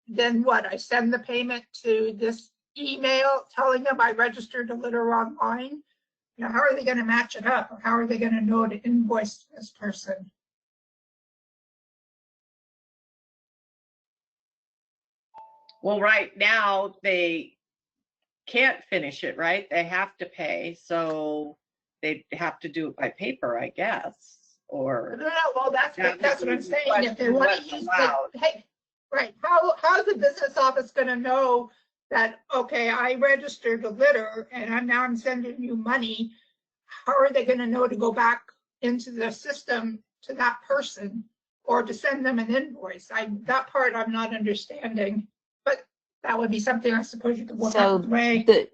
[SPEAKER 4] then what? I send the payment to this email telling them I registered a litter online. Now, how are they going to match it up? Or how are they going to know to invoice this person?
[SPEAKER 3] Well, right now they can't finish it, right? They have to pay, so they have to do it by paper, I guess. Or
[SPEAKER 4] No, well, that's what I'm saying. If they
[SPEAKER 3] question
[SPEAKER 4] want
[SPEAKER 3] what's
[SPEAKER 4] to use
[SPEAKER 3] allowed.
[SPEAKER 4] hey, right, how's the business office going to know that, okay, I registered a litter and I'm sending you money? How are they going to know to go back into the system to that person or to send them an invoice? That part I'm not understanding, but that would be something I suppose you could work out with Ray.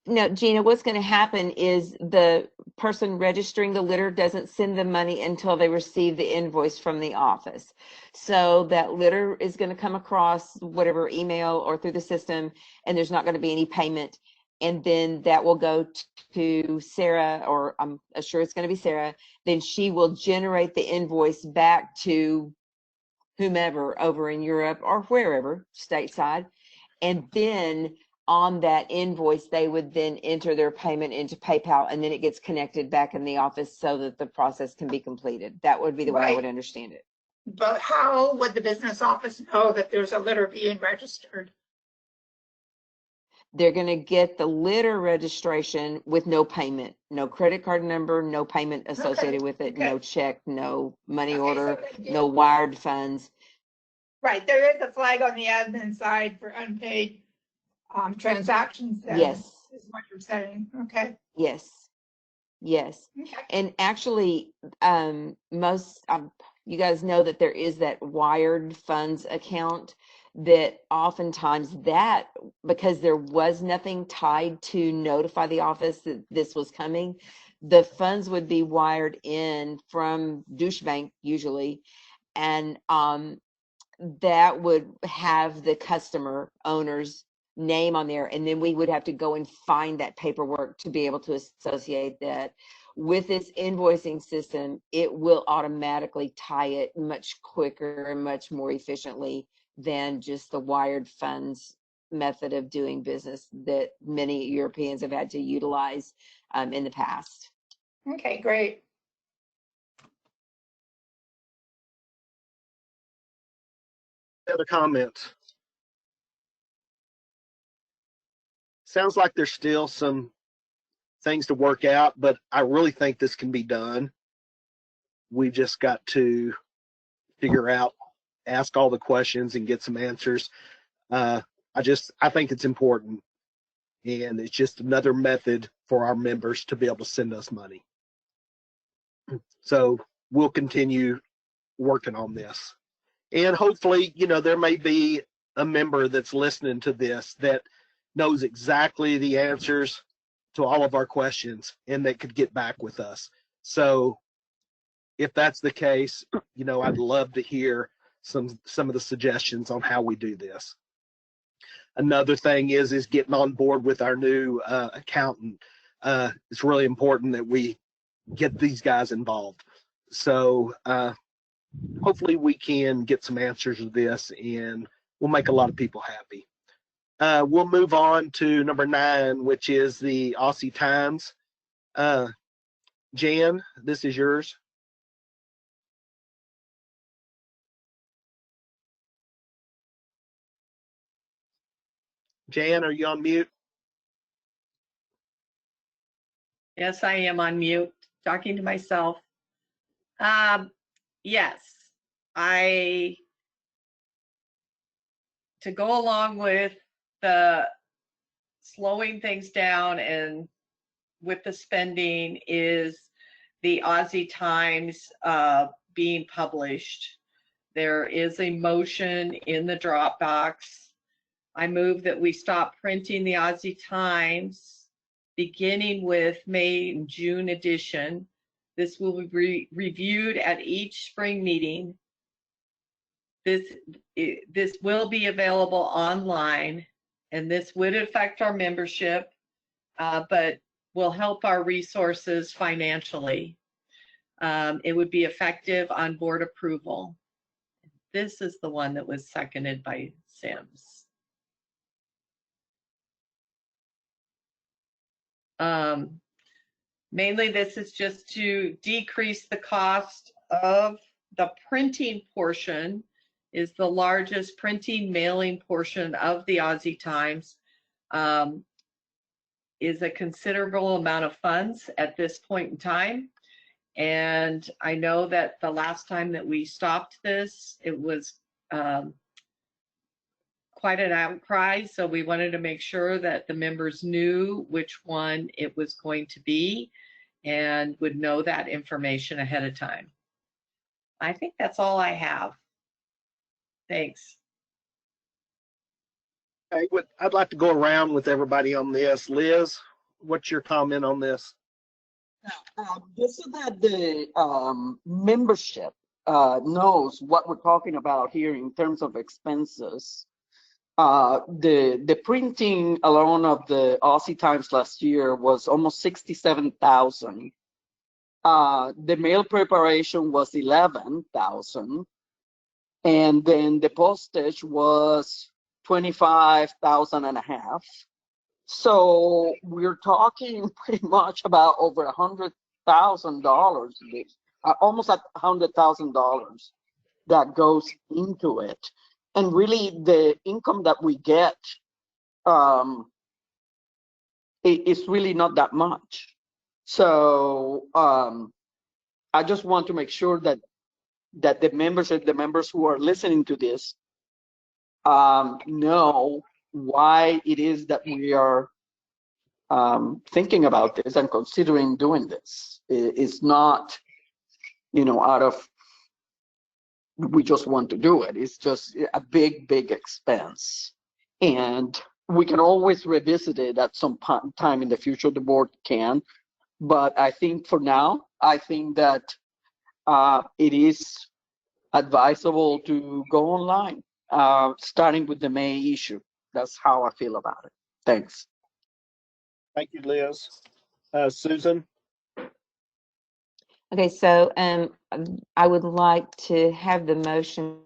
[SPEAKER 6] No, Gina, what's going to happen is the person registering the litter doesn't send the money until they receive the invoice from the office. So that litter is going to come across whatever email or through the system, and there's not going to be any payment. And then that will go to Sarah, or I'm sure it's going to be Sarah. Then she will generate the invoice back to whomever over in Europe or wherever, stateside. And then on that invoice, they would then enter their payment into PayPal, and then it gets connected back in the office so that the process can be completed. That would be the way I would understand it.
[SPEAKER 4] But how would the business office know that there's a litter being registered?
[SPEAKER 6] They're going to get the litter registration with no payment, no credit card number, no payment associated with it, no check, no money order, no wired funds.
[SPEAKER 4] Right, there is a flag on the admin side for unpaid transactions. Then,
[SPEAKER 6] yes,
[SPEAKER 4] is what you're saying. Okay.
[SPEAKER 6] Yes. Yes.
[SPEAKER 4] Okay.
[SPEAKER 6] And actually, most you guys know that there is that wired funds account that oftentimes that, because there was nothing tied to notify the office that this was coming, the funds would be wired in from Deutsche Bank usually, and that would have the customer owner's name on there, and then we would have to go and find that paperwork to be able to associate that. With this invoicing system, it will automatically tie it much quicker and much more efficiently than just the wired funds method of doing business that many Europeans have had to utilize in the past.
[SPEAKER 4] Okay, great.
[SPEAKER 1] Other comments? Sounds like there's still some things to work out, but I really think this can be done. We just got to figure out, ask all the questions and get some answers. I think it's important, and it's just another method for our members to be able to send us money. So we'll continue working on this. And hopefully, there may be a member that's listening to this that knows exactly the answers to all of our questions and that could get back with us. So if that's the case, I'd love to hear some of the suggestions on how we do this. Another thing is getting on board with our new accountant. It's really important that we get these guys involved. So hopefully we can get some answers to this, and we'll make a lot of people happy. We'll move on to number 9, which is the Aussie Times. Jan, this is yours. Jan, are you on mute?
[SPEAKER 3] Yes, I am on mute, talking to myself. Yes, to go along with the slowing things down and with the spending is the Aussie Times being published. There is a motion in the Dropbox. I move that we stop printing the Aussie Times beginning with May and June edition. This will be reviewed at each spring meeting. This will be available online, and this would affect our membership, but will help our resources financially. It would be effective on board approval. This is the one that was seconded by Sims. Mainly, this is just to decrease the cost of the printing portion. Is the largest printing mailing portion of the Aussie Times. Is a considerable amount of funds at this point in time. And I know that the last time that we stopped this, it was quite an outcry. So we wanted to make sure that the members knew which one it was going to be and would know that information ahead of time. I think that's all I have. Thanks.
[SPEAKER 1] Okay, I'd like to go around with everybody on this. Liz, what's your comment on this?
[SPEAKER 8] Just so that the membership knows what we're talking about here in terms of expenses. The printing alone of the Aussie Times last year was almost 67,000. The mail preparation was 11,000, and then the postage was 25,000 and a half. So we're talking pretty much about over $100,000, almost at $100,000 that goes into it. And really, the income that we get is really not that much. So I just want to make sure that the members who are listening to this know why it is that we are thinking about this and considering doing this. It's not, out of we just want to do it. It's just a big, big expense. And we can always revisit it at some time in the future, the board can. But I think for now, I think that it is advisable to go online, starting with the May issue. That's how I feel about it. Thanks.
[SPEAKER 1] Thank you, Liz. Susan?
[SPEAKER 6] Okay, so I would like to have the motion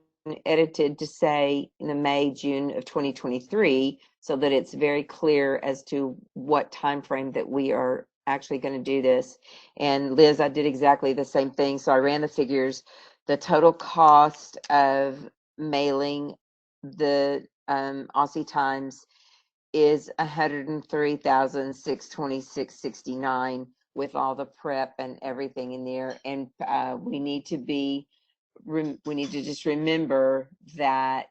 [SPEAKER 6] edited to say in the May, June of 2023, so that it's very clear as to what time frame that we are actually going to do this. And Liz, I did exactly the same thing. So I ran the figures. The total cost of mailing the Aussie Times is $103,626.69 with all the prep and everything in there. And we need to just remember that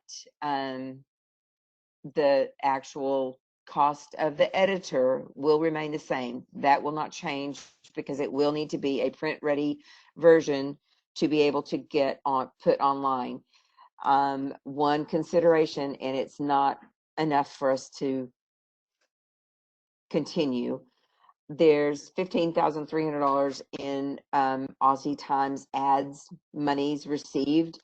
[SPEAKER 6] the actual cost of the editor will remain the same. That will not change because it will need to be a print ready version to be able to get put online. One consideration, and it's not enough for us to continue. There's $15,300 in Aussie Times ads monies received.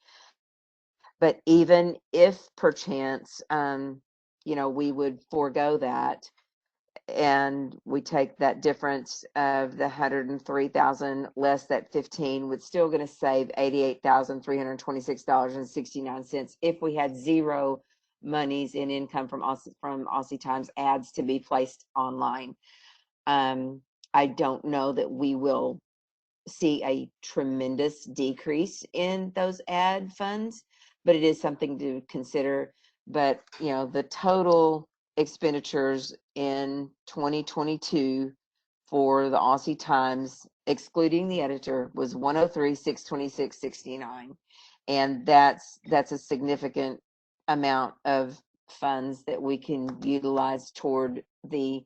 [SPEAKER 6] But even if perchance, we would forego that and we take that difference of the 103,000 less that 15, would still going to save $88,326.69 if we had zero monies in income from Aussie Times ads to be placed online. I don't know that we will see a tremendous decrease in those ad funds, but it is something to consider. But the total expenditures in 2022 for the Aussie Times, excluding the editor, was 103,626.69, and that's a significant amount of funds that we can utilize toward the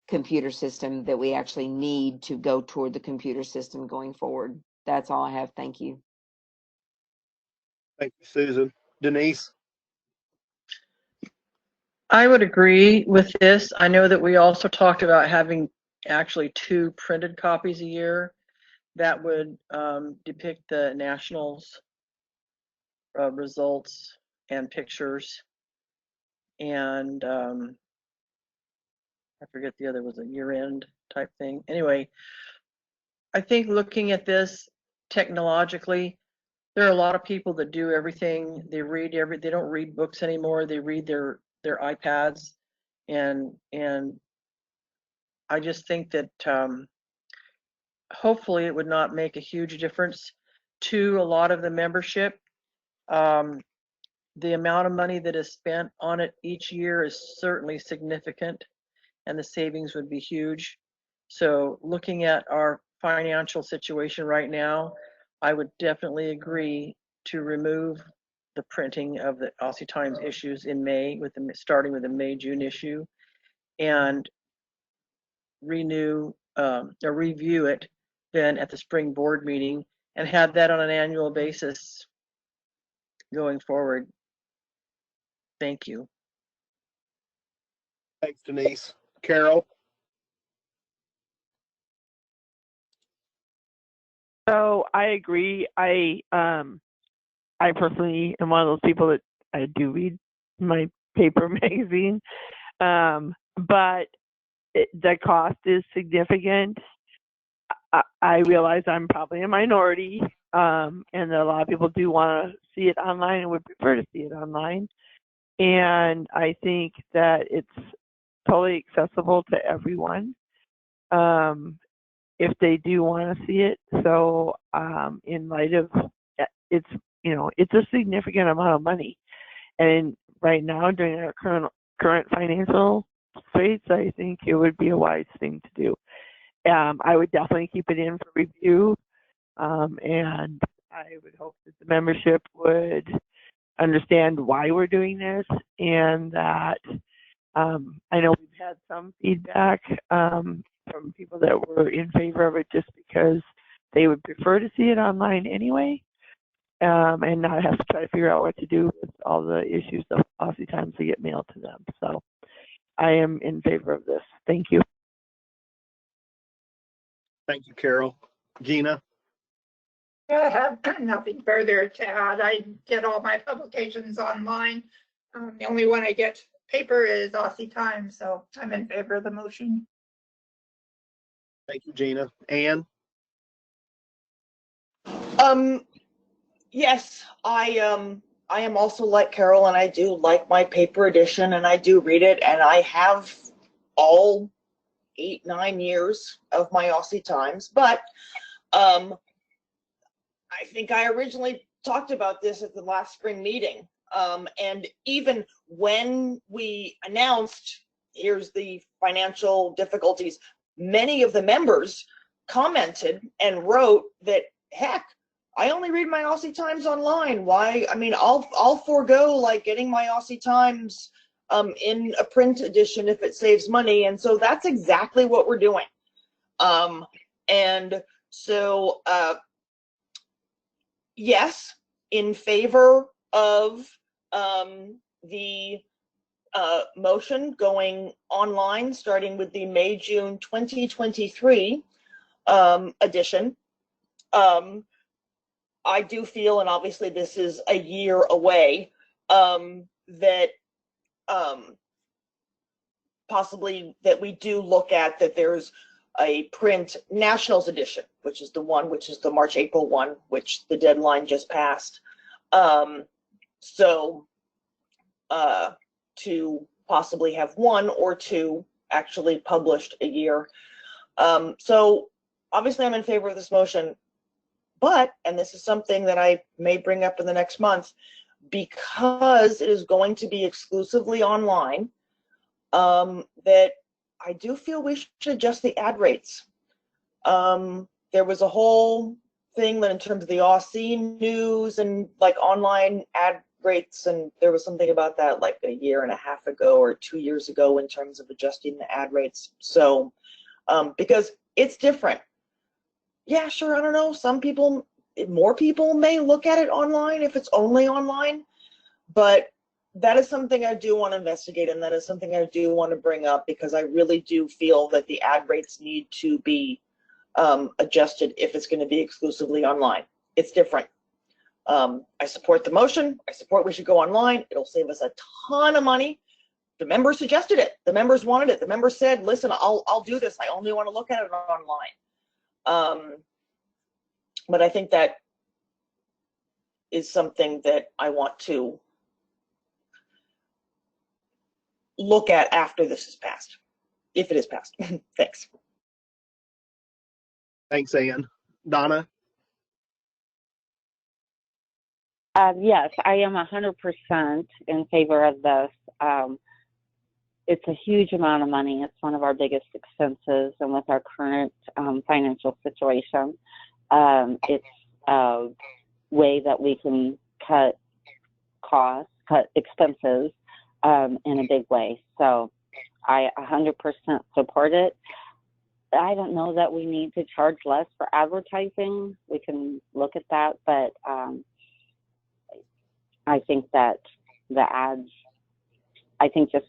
[SPEAKER 6] computer system that we actually need to go toward the computer system going forward. That's all I have. Thank you.
[SPEAKER 1] Thank you, Susan. Denise?
[SPEAKER 2] I would agree with this. I know that we also talked about having actually 2 printed copies a year that would depict the Nationals results and pictures. And I forget the other, was a year-end type thing. Anyway, I think looking at this technologically, there are a lot of people that do everything. They don't read books anymore. They read their iPads, and I just think that hopefully it would not make a huge difference to a lot of the membership. The amount of money that is spent on it each year is certainly significant, and the savings would be huge. So looking at our financial situation right now, I would definitely agree to remove the printing of the Aussie Times issues in May, starting with the May-June issue, and review it then at the spring board meeting, and have that on an annual basis going forward. Thank you.
[SPEAKER 1] Thanks, Denise. Carol?
[SPEAKER 7] So I agree. I personally am one of those people that I do read my paper magazine, but the cost is significant. I realize I'm probably a minority, and that a lot of people do want to see it online and would prefer to see it online. And I think that it's totally accessible to everyone if they do want to see it. So in light of it's, it's a significant amount of money. And right now, during our current financial straits, I think it would be a wise thing to do. I would definitely keep it in for review, and I would hope that the membership would understand why we're doing this, and that I know we've had some feedback from people that were in favor of it just because they would prefer to see it online anyway, and not have to try to figure out what to do with all the issues of Aussie Times that get mailed to them. So I am in favor of this. Thank you.
[SPEAKER 1] Thank you, Carol. Gina?
[SPEAKER 4] I have nothing further to add. I get all my publications online. The only one I get paper is Aussie Times, so I'm in favor of the motion.
[SPEAKER 1] Thank you, Gina. Ann?
[SPEAKER 5] Yes, I am also like Carol, and I do like my paper edition, and I do read it, and I have all 8-9 years of my Aussie Times. But I think I originally talked about this at the last spring meeting, and even when we announced here's the financial difficulties, many of the members commented and wrote that, heck, I only read my Aussie Times online. Why? I mean, I'll forego like getting my Aussie Times in a print edition if it saves money. And so that's exactly what we're doing. And so, yes, in favor of the motion going online, starting with the May-June 2023 edition. I do feel, and obviously this is a year away, that possibly that we do look at that there's a print Nationals edition, which is the March-April one, which the deadline just passed. So to possibly have 1 or 2 actually published a year. So obviously I'm in favor of this motion. But, and this is something that I may bring up in the next month, because it is going to be exclusively online, that I do feel we should adjust the ad rates. There was a whole thing that in terms of the Aussie news and like online ad rates, and there was something about that like a year and a half ago or 2 years ago in terms of adjusting the ad rates. So because it's different. Yeah, sure, I don't know, some people, more people may look at it online if it's only online, but that is something I do want to investigate, and that is something I do want to bring up, because I really do feel that the ad rates need to be adjusted if it's going to be exclusively online. It's different. I support the motion. I support we should go online. It'll save us a ton of money. The members suggested it. The members wanted it. The members said, listen, I'll do this. I only want to look at it online. But I think that is something that I want to look at after this is passed, if it is passed. Thanks.
[SPEAKER 1] Thanks, Ann. Donna?
[SPEAKER 9] Yes, I am 100% in favor of this. It's a huge amount of money. It's one of our biggest expenses, and with our current financial situation, it's a way that we can cut costs, cut expenses in a big way. So I 100% support it. I don't know that we need to charge less for advertising. We can look at that, but I think that the ads, I think just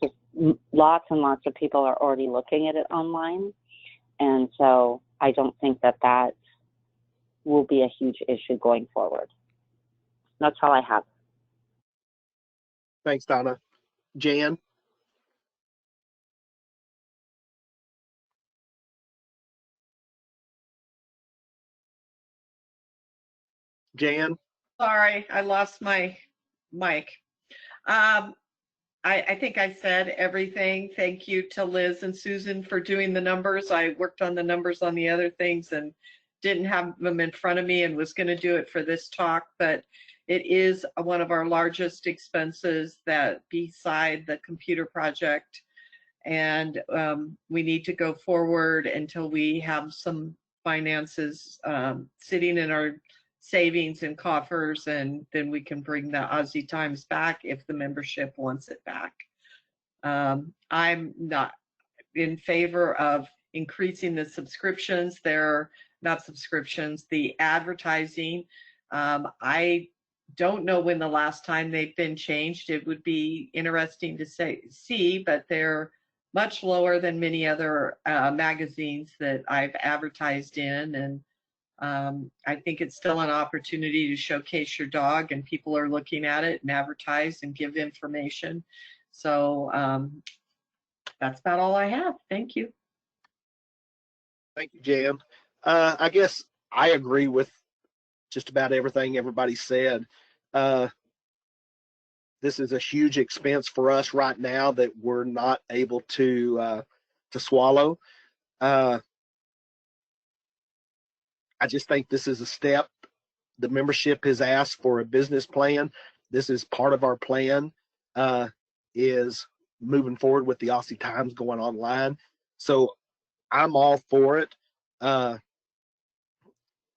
[SPEAKER 9] lots and lots of people are already looking at it online. And so I don't think that that will be a huge issue going forward. That's all I have.
[SPEAKER 1] Thanks, Donna. Jan? Jan?
[SPEAKER 3] Sorry, I lost my mic. I think I said everything. Thank you to Liz and Susan for doing the numbers. I worked on the numbers on the other things and didn't have them in front of me and was going to do it for this talk, but it is one of our largest expenses that beside the computer project. And we need to go forward until we have some finances sitting in our savings and coffers, and then we can bring the Aussie Times back if the membership wants it back. I'm not in favor of increasing the subscriptions. They're not subscriptions, the advertising. I don't know when the last time they've been changed. It would be interesting to see, but they're much lower than many other magazines that I've advertised in. And I think it's still an opportunity to showcase your dog, and people are looking at it and advertise and give information. So that's about all I have. Thank you.
[SPEAKER 1] Thank you, Jan. I guess I agree with just about everything everybody said. This is a huge expense for us right now that we're not able to swallow. I just think this is a step. The membership has asked for a business plan. This is part of our plan, is moving forward with the Aussie Times going online. So I'm all for it. And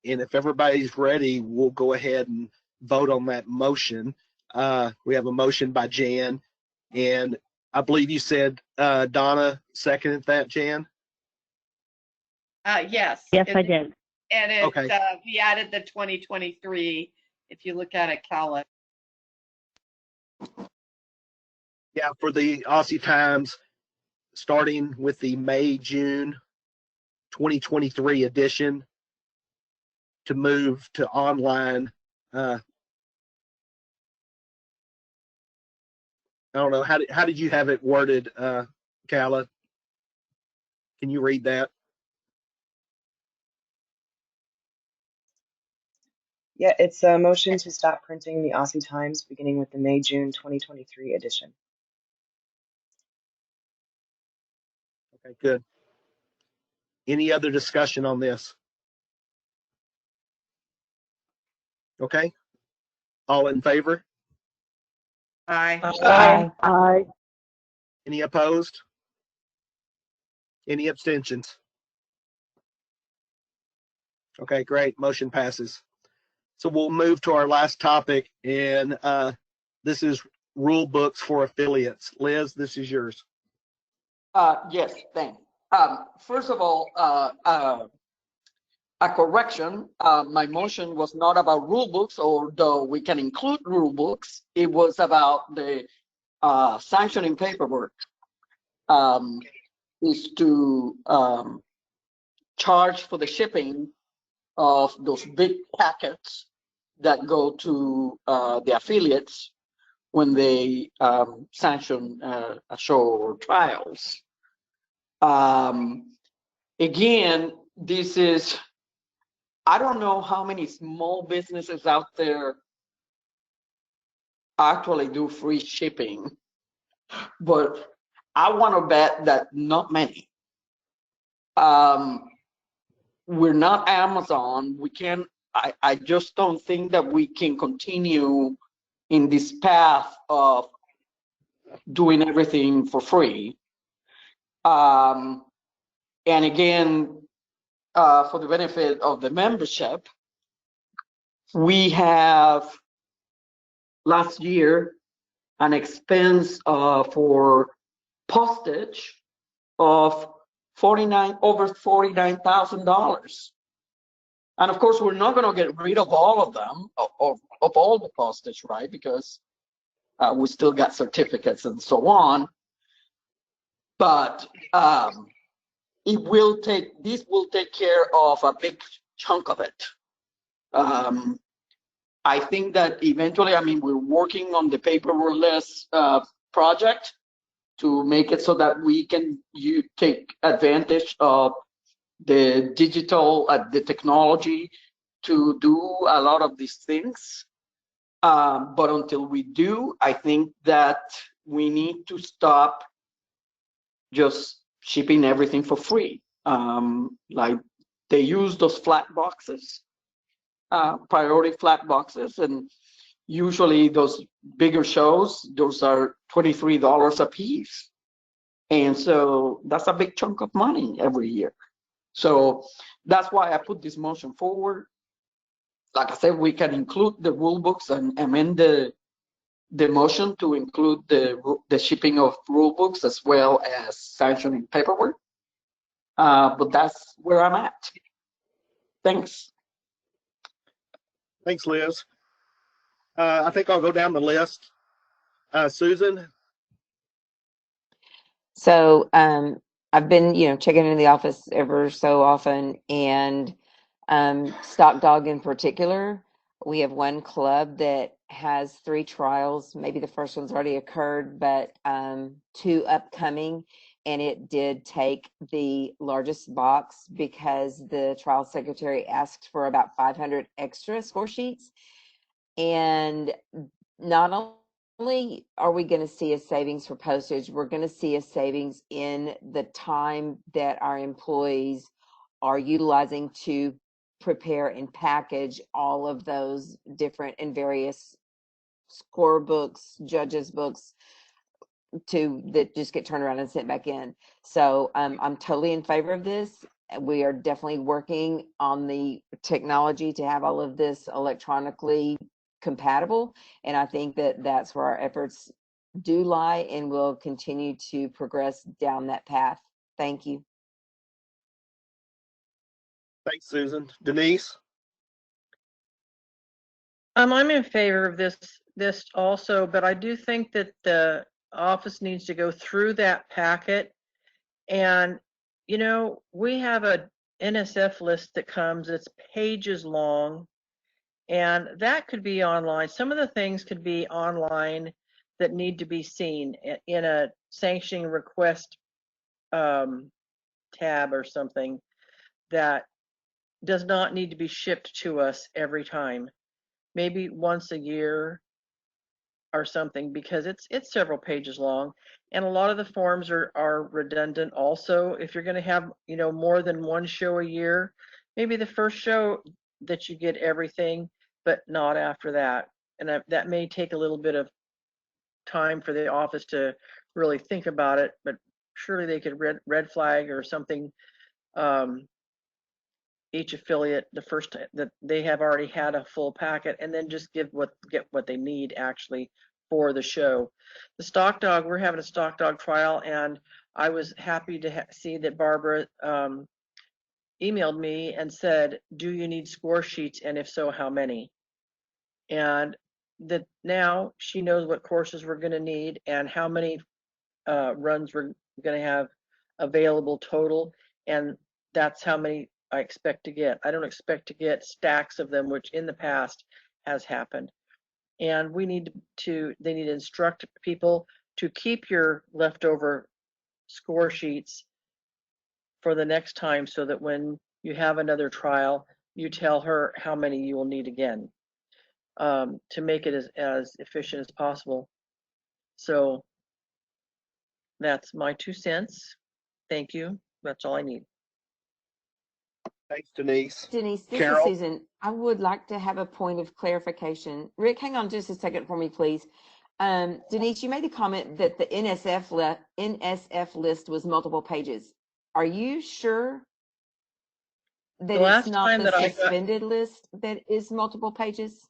[SPEAKER 1] if everybody's ready, we'll go ahead and vote on that motion. We have a motion by Jan, and I believe you said Donna seconded that, Jan?
[SPEAKER 3] Yes.
[SPEAKER 9] Yes, I did.
[SPEAKER 3] And it,
[SPEAKER 1] Okay.
[SPEAKER 3] we added the 2023, if you look at it, calendar.
[SPEAKER 1] Yeah, for the Aussie Times, starting with the May-June 2023 edition, to move to online. I don't know, how did you have it worded, Calla? Can you read that?
[SPEAKER 10] Yeah, it's a motion to stop printing the Aussie Times beginning with the May-June 2023 edition.
[SPEAKER 1] Okay, good. Any other discussion on this? Okay. All in favor?
[SPEAKER 3] Aye.
[SPEAKER 5] Aye.
[SPEAKER 9] Aye.
[SPEAKER 1] Any opposed? Any abstentions? Okay, great. Motion passes. So we'll move to our last topic, and this is rule books for affiliates. Liz, this is yours.
[SPEAKER 8] Yes, thanks. First of all, a correction. My motion was not about rule books, although we can include rule books. It was about the sanctioning paperwork. Is to charge for the shipping of those big packets that go to the affiliates when they sanction a show or trials. Again, this is, I don't know how many small businesses out there actually do free shipping, but I want to bet that not many. We're not Amazon. We can't, I just don't think that we can continue in this path of doing everything for free. And again, for the benefit of the membership, we have last year an expense for postage of over $49,000. And of course, we're not going to get rid of all of them, of all the postage, right? Because we still got certificates and so on. But this will take care of a big chunk of it. I think that eventually, I mean, we're working on the paperless project to make it so that we can take advantage of the digital, the technology to do a lot of these things. But until we do, I think that we need to stop just shipping everything for free. Like they use those flat boxes, priority flat boxes, and usually those bigger shows, those are $23 a piece. And so that's a big chunk of money every year. So that's why I put this motion forward. Like I said, we can include the rule books and amend the motion to include the shipping of rule books as well as sanctioning paperwork. But that's where I'm at. Thanks.
[SPEAKER 1] Thanks, Liz. I think I'll go down the list. Susan?
[SPEAKER 6] So I've been, checking in the office ever so often, and Stock Dog in particular, we have one club that has 3 trials. Maybe the first one's already occurred, but 2 upcoming. And it did take the largest box because the trial secretary asked for about 500 extra score sheets. And not only are we going to see a savings for postage, we're going to see a savings in the time that our employees are utilizing to prepare and package all of those different and various score books, judges books, that just get turned around and sent back in. So I'm totally in favor of this. We are definitely working on the technology to have all of this electronically compatible, and I think that that's where our efforts do lie, and we'll continue to progress down that path. Thank you.
[SPEAKER 1] Thanks, Susan. Denise?
[SPEAKER 2] I'm in favor of this also, but I do think that the office needs to go through that packet. And, we have a NSF list that comes, it's pages long, and that could be online. Some of the things could be online that need to be seen in a sanctioning request tab or something that does not need to be shipped to us every time. Maybe once a year or something, because it's several pages long, and a lot of the forms are redundant also. If you're going to have more than one show a year, maybe the first show that you get everything, but not after that. And that may take a little bit of time for the office to really think about it, but surely they could red flag or something, each affiliate the first that they have already had a full packet, and then just get what they need actually for the show. The stock dog, we're having a stock dog trial, and I was happy to see that Barbara emailed me and said, do you need score sheets, and if so, how many? And that now she knows what courses we're going to need and how many runs we're going to have available total, and that's how many I expect to get. I don't expect to get stacks of them, which in the past has happened. And they need to instruct people to keep your leftover score sheets for the next time, so that when you have another trial, you tell her how many you will need again, to make it as efficient as possible. So that's my 2 cents. Thank you. That's all I need.
[SPEAKER 1] Thanks, Denise.
[SPEAKER 6] Denise, this
[SPEAKER 1] Carol?
[SPEAKER 6] is Susan. I would like to have a point of clarification. Rick, hang on just a second for me, please. Denise, you made a comment that the NSF list was multiple pages. Are you sure that
[SPEAKER 2] last
[SPEAKER 6] it's not
[SPEAKER 2] time
[SPEAKER 6] the
[SPEAKER 2] that I got-
[SPEAKER 6] suspended list that is multiple pages?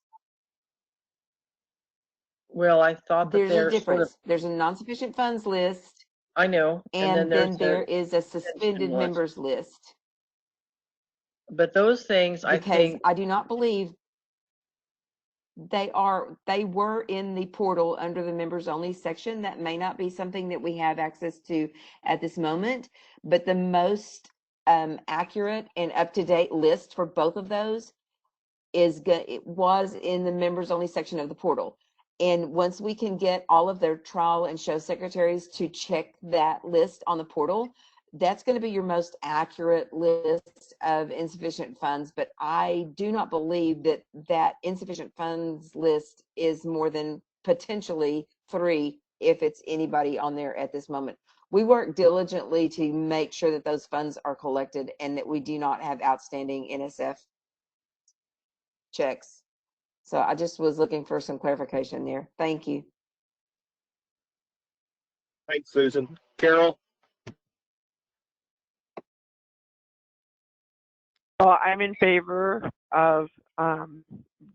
[SPEAKER 2] Well, I thought that
[SPEAKER 6] There's a
[SPEAKER 2] there's
[SPEAKER 6] difference. There's a non-sufficient funds list,
[SPEAKER 2] I know,
[SPEAKER 6] and then there
[SPEAKER 2] the
[SPEAKER 6] is a suspended
[SPEAKER 2] list.
[SPEAKER 6] members list.
[SPEAKER 2] But those things, I
[SPEAKER 6] Because
[SPEAKER 2] think,
[SPEAKER 6] I do not believe they were in the portal under the members only section. That may not be something that we have access to at this moment, but the most accurate and up-to-date list for both of those it was in the members only section of the portal. And once we can get all of their trial and show secretaries to check that list on the portal, that's going to be your most accurate list of insufficient funds. But I do not believe that that insufficient funds list is more than potentially 3, if it's anybody on there at this moment. We work diligently to make sure that those funds are collected and that we do not have outstanding NSF checks. So I just was looking for some clarification there. Thank you.
[SPEAKER 1] Thanks, Susan. Carol?
[SPEAKER 7] Well, I'm in favor of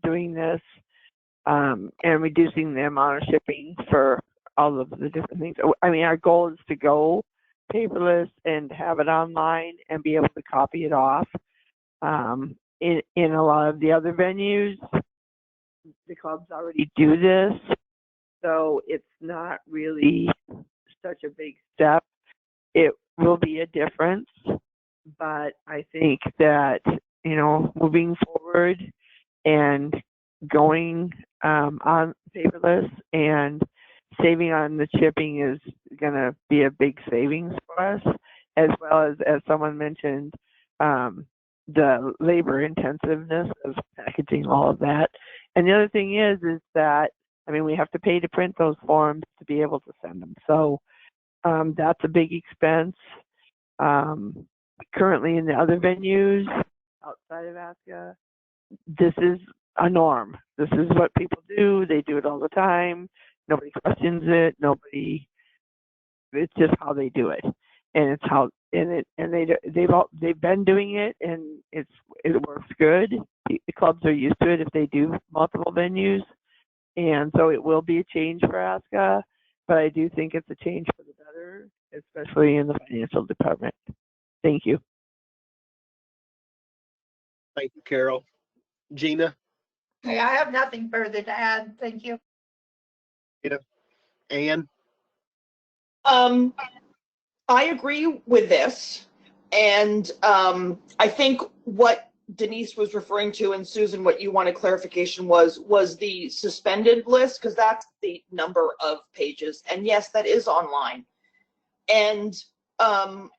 [SPEAKER 7] doing this and reducing the amount of shipping for all of the different things. I mean, our goal is to go paperless and have it online and be able to copy it off. In a lot of the other venues, the clubs already do this, so it's not really such a big step. It will be a difference, but I think that, you know, moving forward and going on paperless and saving on the shipping is going to be a big savings for us, as well as someone mentioned, the labor intensiveness of packaging all of that. And the other thing is that, I mean, we have to pay to print those forms to be able to send them. So that's a big expense. Currently in the other venues outside of ASCA, this is a norm. This is what people do. They do it all the time. Nobody questions it. It's just how they do it. And it's how, they've been doing it, and it works good. The clubs are used to it if they do multiple venues, and so it will be a change for ASCA, but I do think it's a change for the better, especially in the financial department. Thank you.
[SPEAKER 1] Thank you, Carol. Gina?
[SPEAKER 4] Yeah, I have nothing further to add. Thank you.
[SPEAKER 1] Ann?
[SPEAKER 5] I agree with this, and I think what Denise was referring to, and Susan, what you wanted clarification was the suspended list, because that's the number of pages, and yes, that is online. And but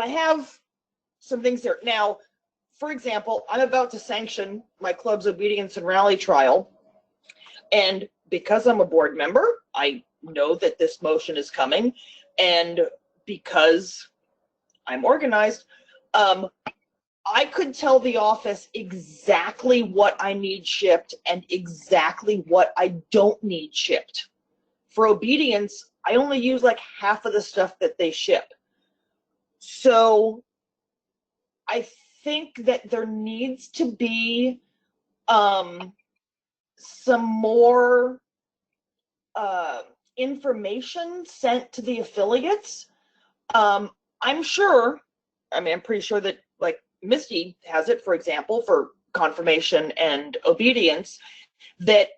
[SPEAKER 5] I have some things there. Now, for example, I'm about to sanction my club's obedience and rally trial, and because I'm a board member, I know that this motion is coming, and because I'm organized, I could tell the office exactly what I need shipped and exactly what I don't need shipped. for obedience, I only use like half of the stuff that they ship. So I think that there needs to be some more information sent to the affiliates. I'm sure, I mean, I'm pretty sure that like Misty has it, for example, for confirmation and obedience, that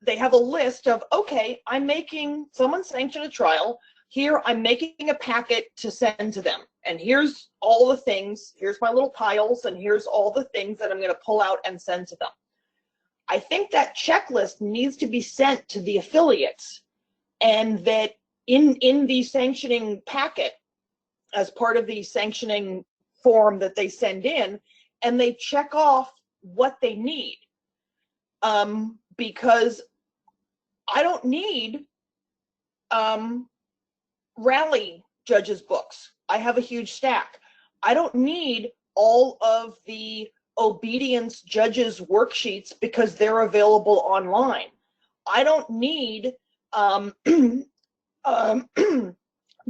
[SPEAKER 5] they have a list of, okay, I'm making, someone sanctioned a trial, here I'm making a packet to send to them, and here's all the things, here's my little piles, and here's all the things that I'm going to pull out and send to them. I think that checklist needs to be sent to the affiliates, and that in the sanctioning packet, as part of the sanctioning form that they send in, and they check off what they need. Because I don't need rally judges' books. I have a huge stack. I don't need all of the obedience judges' worksheets because they're available online. I don't need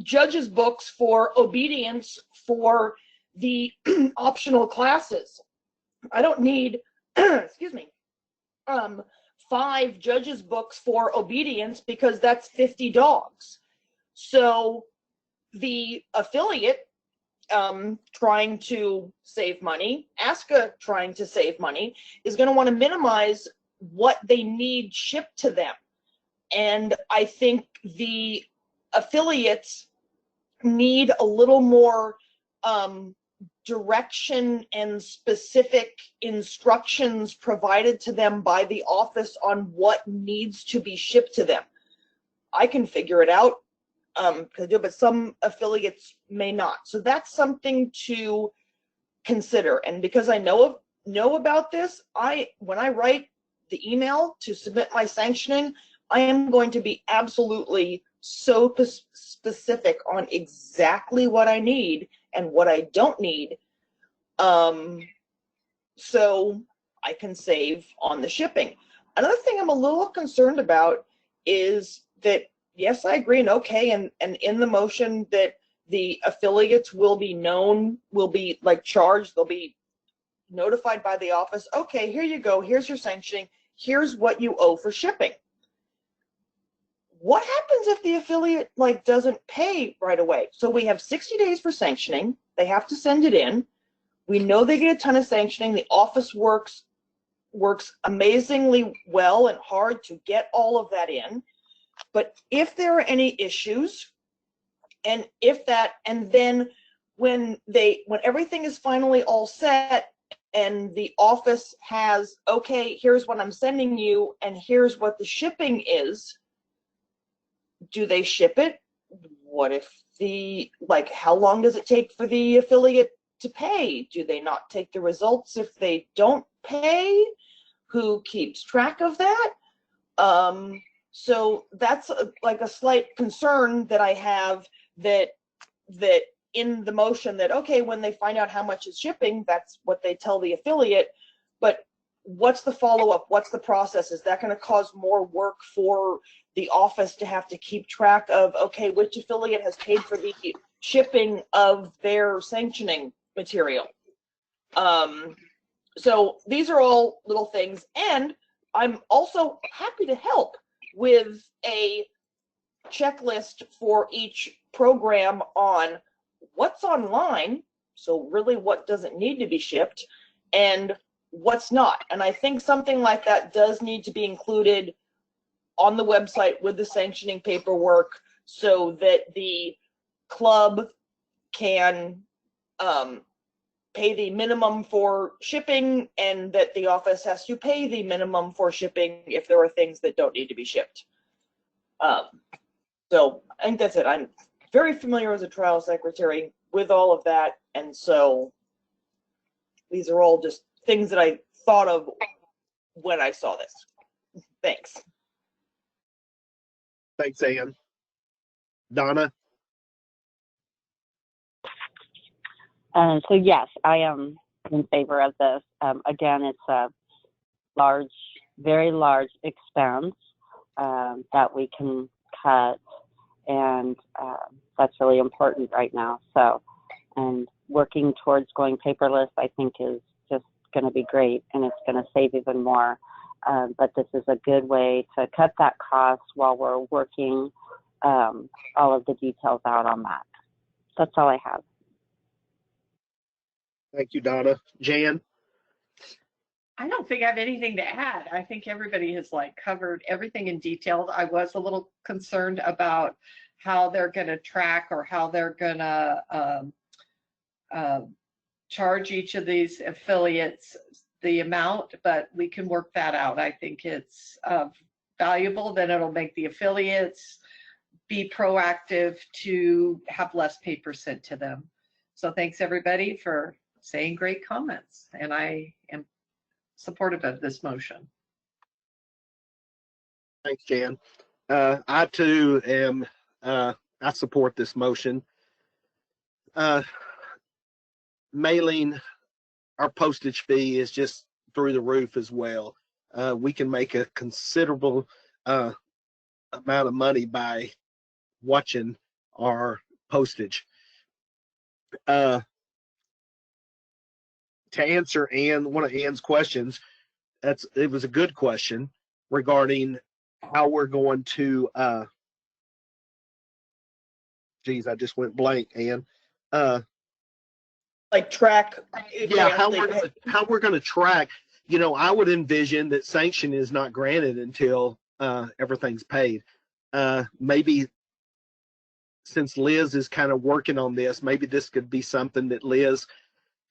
[SPEAKER 5] judges' books for obedience for the optional classes. I don't need, excuse me, 5 judges' books for obedience because that's 50 dogs. So the affiliate trying to save money, ASCA trying to save money, is going to want to minimize what they need shipped to them. And I think the affiliates need a little more direction and specific instructions provided to them by the office on what needs to be shipped to them. I can figure it out, but some affiliates may not. So that's something to consider. And because I know about this, when I write the email to submit my sanctioning, I am going to be absolutely so specific on exactly what I need and what I don't need, so I can save on the shipping. Another thing I'm a little concerned about is that, yes, I agree, and okay, and in the motion that the affiliates will be known, will be like charged, they'll be notified by the office, okay, here you go, here's your sanctioning, here's what you owe for shipping. What happens if the affiliate doesn't pay right away? So we have 60 days for sanctioning. They have to send it in. We know they get a ton of sanctioning. The office works amazingly well and hard to get all of that in. But if there are any issues, and then when everything is finally all set and the office has, okay, here's what I'm sending you and here's what the shipping is, do they ship it? What if how long does it take for the affiliate to pay? Do they not take the results if they don't pay? Who keeps track of that? So that's a slight concern that I have, that in the motion that, okay, when they find out how much is shipping, that's what they tell the affiliate, but what's the follow-up? What's the process? Is that going to cause more work for the office to have to keep track of, okay, which affiliate has paid for the shipping of their sanctioning material? So these are all little things, and I'm also happy to help with a checklist for each program on what's online, so really what doesn't need to be shipped, and what's not. And I think something like that does need to be included on the website with the sanctioning paperwork, so that the club can pay the minimum for shipping, and that the office has to pay the minimum for shipping if there are things that don't need to be shipped. So I think that's it. I'm very familiar as a trial secretary with all of that, and so these are all just things that I thought of when I saw this. Thanks.
[SPEAKER 1] Thanks, Ann. Donna?
[SPEAKER 9] So yes, I am in favor of this. Again, it's a large, very large expense that we can cut, and that's really important right now. So, and working towards going paperless, I think, is just going to be great, and it's going to save even more. But this is a good way to cut that cost while we're working all of the details out on that. That's all I have.
[SPEAKER 1] Thank you, Donna. Jan?
[SPEAKER 3] I don't think I have anything to add. I think everybody has covered everything in detail. I was a little concerned about how they're going to track or how they're going to charge each of these affiliates the amount, but we can work that out. I think it's valuable. Then it'll make the affiliates be proactive to have less paper sent to them. So thanks everybody for saying great comments, and I am supportive of this motion.
[SPEAKER 1] Thanks, Jan. I too am, I support this motion. Mailing, our postage fee is just through the roof as well. We can make a considerable amount of money by watching our postage. To answer one of Ann's questions, it was a good question regarding how we're going to geez, I just went blank, Ann.
[SPEAKER 5] Track.
[SPEAKER 1] Yeah, how we're going to track. I would envision that sanction is not granted until everything's paid. Maybe since Liz is kind of working on this, maybe this could be something that Liz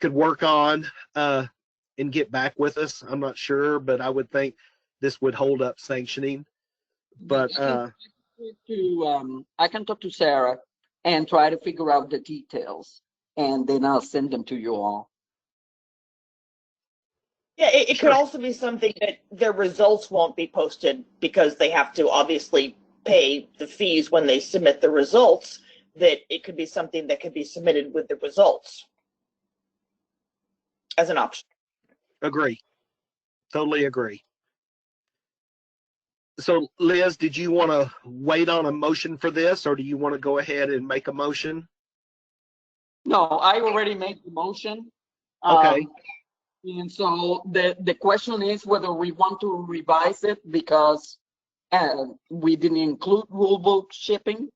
[SPEAKER 1] could work on and get back with us. I'm not sure, but I would think this would hold up sanctioning. But
[SPEAKER 8] I can talk to Sarah and try to figure out the details, and then I'll send them to you all.
[SPEAKER 5] Yeah, it could also be something that their results won't be posted because they have to obviously pay the fees when they submit the results, that it could be something that could be submitted with the results as an option.
[SPEAKER 1] Agree. Totally agree. So, Liz, did you want to wait on a motion for this, or do you want to go ahead and make a motion?
[SPEAKER 8] No, I already made the motion.
[SPEAKER 1] Okay.
[SPEAKER 8] And so the question is whether we want to revise it because we didn't include rulebook shipping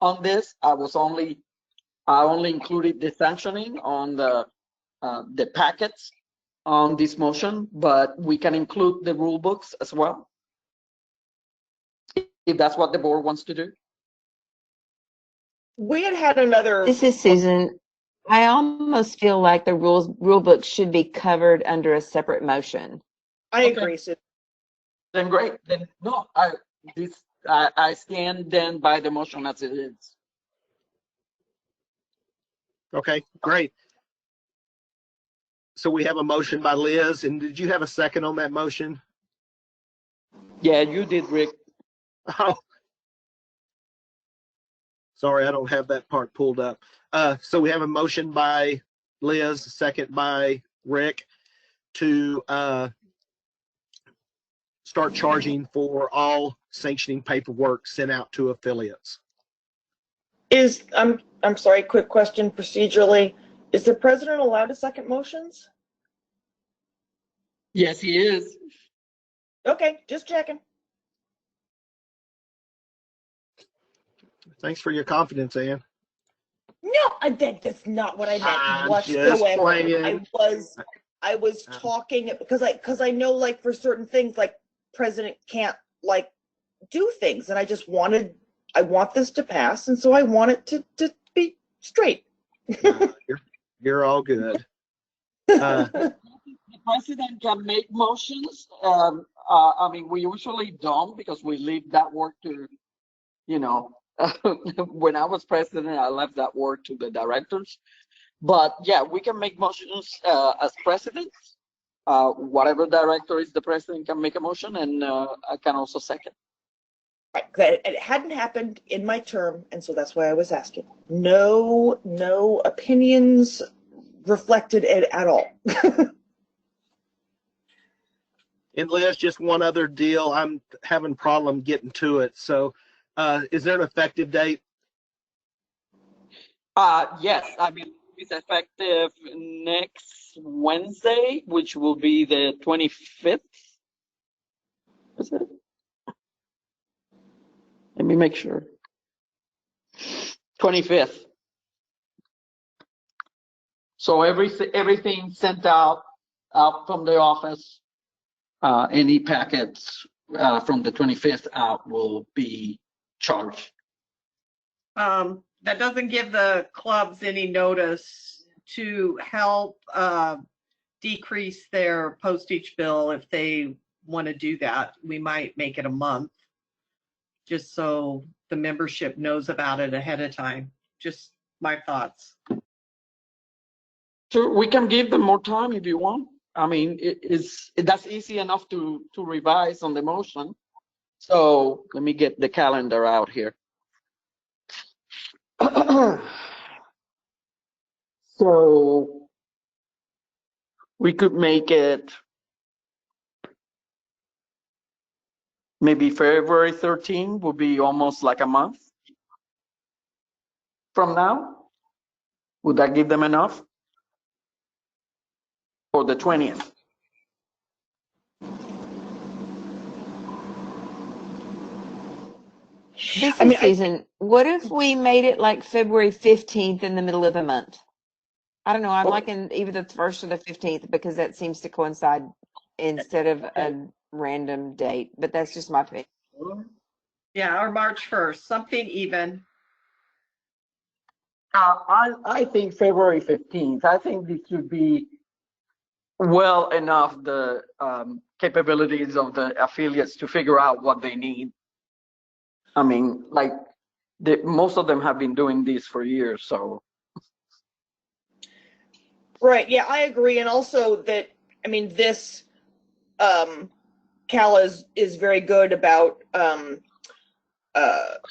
[SPEAKER 8] on this. I only included the sanctioning on the packets on this motion, but we can include the rule books as well, if that's what the board wants to do.
[SPEAKER 5] We had another.
[SPEAKER 6] This is Susan. I almost feel like the rule book should be covered under a separate motion.
[SPEAKER 5] I agree, Susan.
[SPEAKER 8] Then great. Then no, I stand then by the motion as it is.
[SPEAKER 1] Okay, great. So we have a motion by Liz, and did you have a second on that motion?
[SPEAKER 8] Yeah, you did, Rick.
[SPEAKER 1] Oh, sorry, I don't have that part pulled up. So we have a motion by Liz, second by Rick, to start charging for all sanctioning paperwork sent out to affiliates.
[SPEAKER 5] I'm sorry, quick question procedurally. Is the president allowed to second motions?
[SPEAKER 8] Yes, he is.
[SPEAKER 5] Okay, just checking.
[SPEAKER 1] Thanks for your confidence, Ann.
[SPEAKER 5] No, that's not what I meant
[SPEAKER 1] I'm
[SPEAKER 5] whatsoever.
[SPEAKER 1] just
[SPEAKER 5] I was talking because I know for certain things president can't do things, and I want this to pass, and so I want it to be straight.
[SPEAKER 1] You're all good.
[SPEAKER 8] The president can make motions. I mean, we usually don't because we leave that work to, when I was president, I left that work to the directors. But yeah, we can make motions as presidents. Whatever director is the president can make a motion, and I can also second.
[SPEAKER 5] Right, it hadn't happened in my term, and so that's why I was asking. No opinions reflected at all.
[SPEAKER 1] And Liz, just one other deal. I'm having problem getting to it. So Is there an effective date?
[SPEAKER 8] Yes, I mean, it's effective next Wednesday, which will be the 25th. Is it? Let me make sure. 25th. So everything sent out from the office, any packets from the 25th out will be charged.
[SPEAKER 3] That doesn't give the clubs any notice to help decrease their postage bill if they want to do that. We might make it a month, just so the membership knows about it ahead of time. Just my thoughts.
[SPEAKER 8] Sure, we can give them more time if you want. I mean, that's easy enough to revise on the motion. So let me get the calendar out here. So we could make it maybe February 13 would be almost like a month from now. Would that give them enough? Or the 20th?
[SPEAKER 6] Busy season. What if we made it like February 15th in the middle of the month? I don't know. I'm liking either the 1st or the 15th because that seems to coincide instead of a random date. But that's just my opinion.
[SPEAKER 3] Yeah, or March 1st, something even.
[SPEAKER 8] I think February 15th. I think this should be well enough the capabilities of the affiliates to figure out what they need. I mean, like most of them have been doing this for years, so.
[SPEAKER 5] Right, yeah, I agree. And also that, I mean, this, Cal is very good about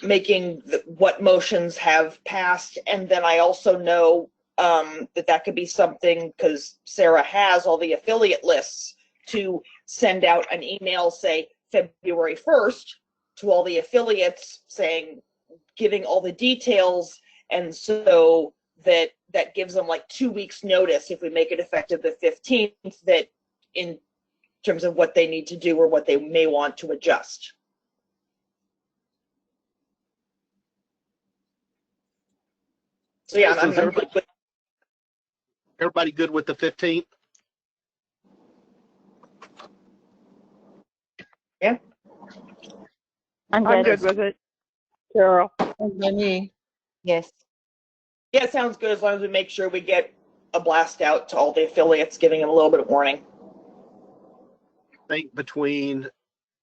[SPEAKER 5] making what motions have passed. And then I also know that could be something, because Sarah has all the affiliate lists, to send out an email, say February 1st, to all the affiliates saying, giving all the details. And so that gives them like 2 weeks notice if we make it effective the 15th, that in terms of what they need to do or what they may want to adjust. So yeah, I'm good with.
[SPEAKER 1] Everybody good with the 15th?
[SPEAKER 5] Yeah.
[SPEAKER 7] I'm good with it. Carol.
[SPEAKER 6] Yes.
[SPEAKER 5] Yeah, it sounds good, as long as we make sure we get a blast out to all the affiliates, giving them a little bit of warning.
[SPEAKER 1] I think between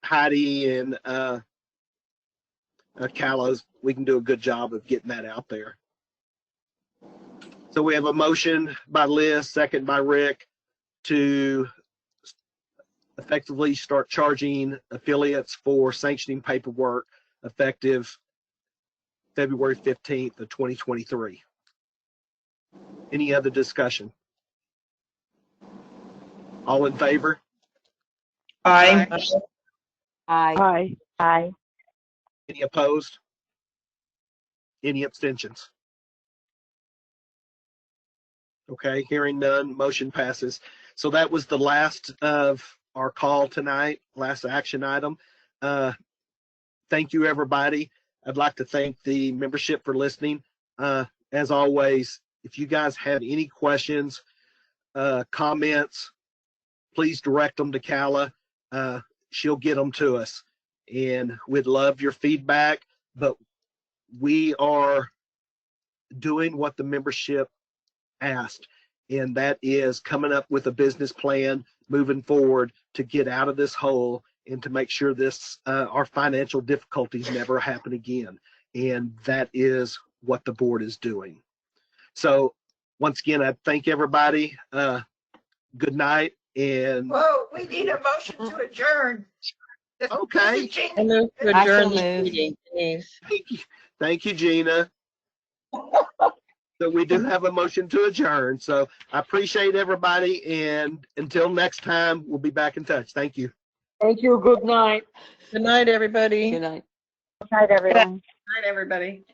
[SPEAKER 1] Heidi and Callows, we can do a good job of getting that out there. So we have a motion by Liz, second by Rick, to effectively start charging affiliates for sanctioning paperwork effective February 15th of 2023. Any other discussion? All in favor?
[SPEAKER 5] Aye.
[SPEAKER 6] Aye.
[SPEAKER 7] Aye.
[SPEAKER 1] Any opposed? Any abstentions? Okay, hearing none, motion passes. So that was the last of our call tonight, last action item. Thank you, everybody. I'd like to thank the membership for listening. As always, if you guys have any questions, comments, please direct them to Calla. She'll get them to us. And we'd love your feedback, but we are doing what the membership asked, and that is coming up with a business plan moving forward to get out of this hole and to make sure this our financial difficulties never happen again. And that is what the board is doing. So once again, I thank everybody. Good night. And
[SPEAKER 4] Whoa, we need a motion to adjourn.
[SPEAKER 1] Okay.
[SPEAKER 4] Gina.
[SPEAKER 2] I move to
[SPEAKER 6] I
[SPEAKER 2] adjourn
[SPEAKER 6] shall
[SPEAKER 2] this
[SPEAKER 6] move.
[SPEAKER 2] meeting, Denise.
[SPEAKER 1] thank you, Gina. So we do have a motion to adjourn. So I appreciate everybody, and until next time, we'll be back in touch. Thank you.
[SPEAKER 8] Thank you. Good night.
[SPEAKER 2] Good night, everybody.
[SPEAKER 6] Good night.
[SPEAKER 9] Good night, everyone.
[SPEAKER 3] Good night, everybody.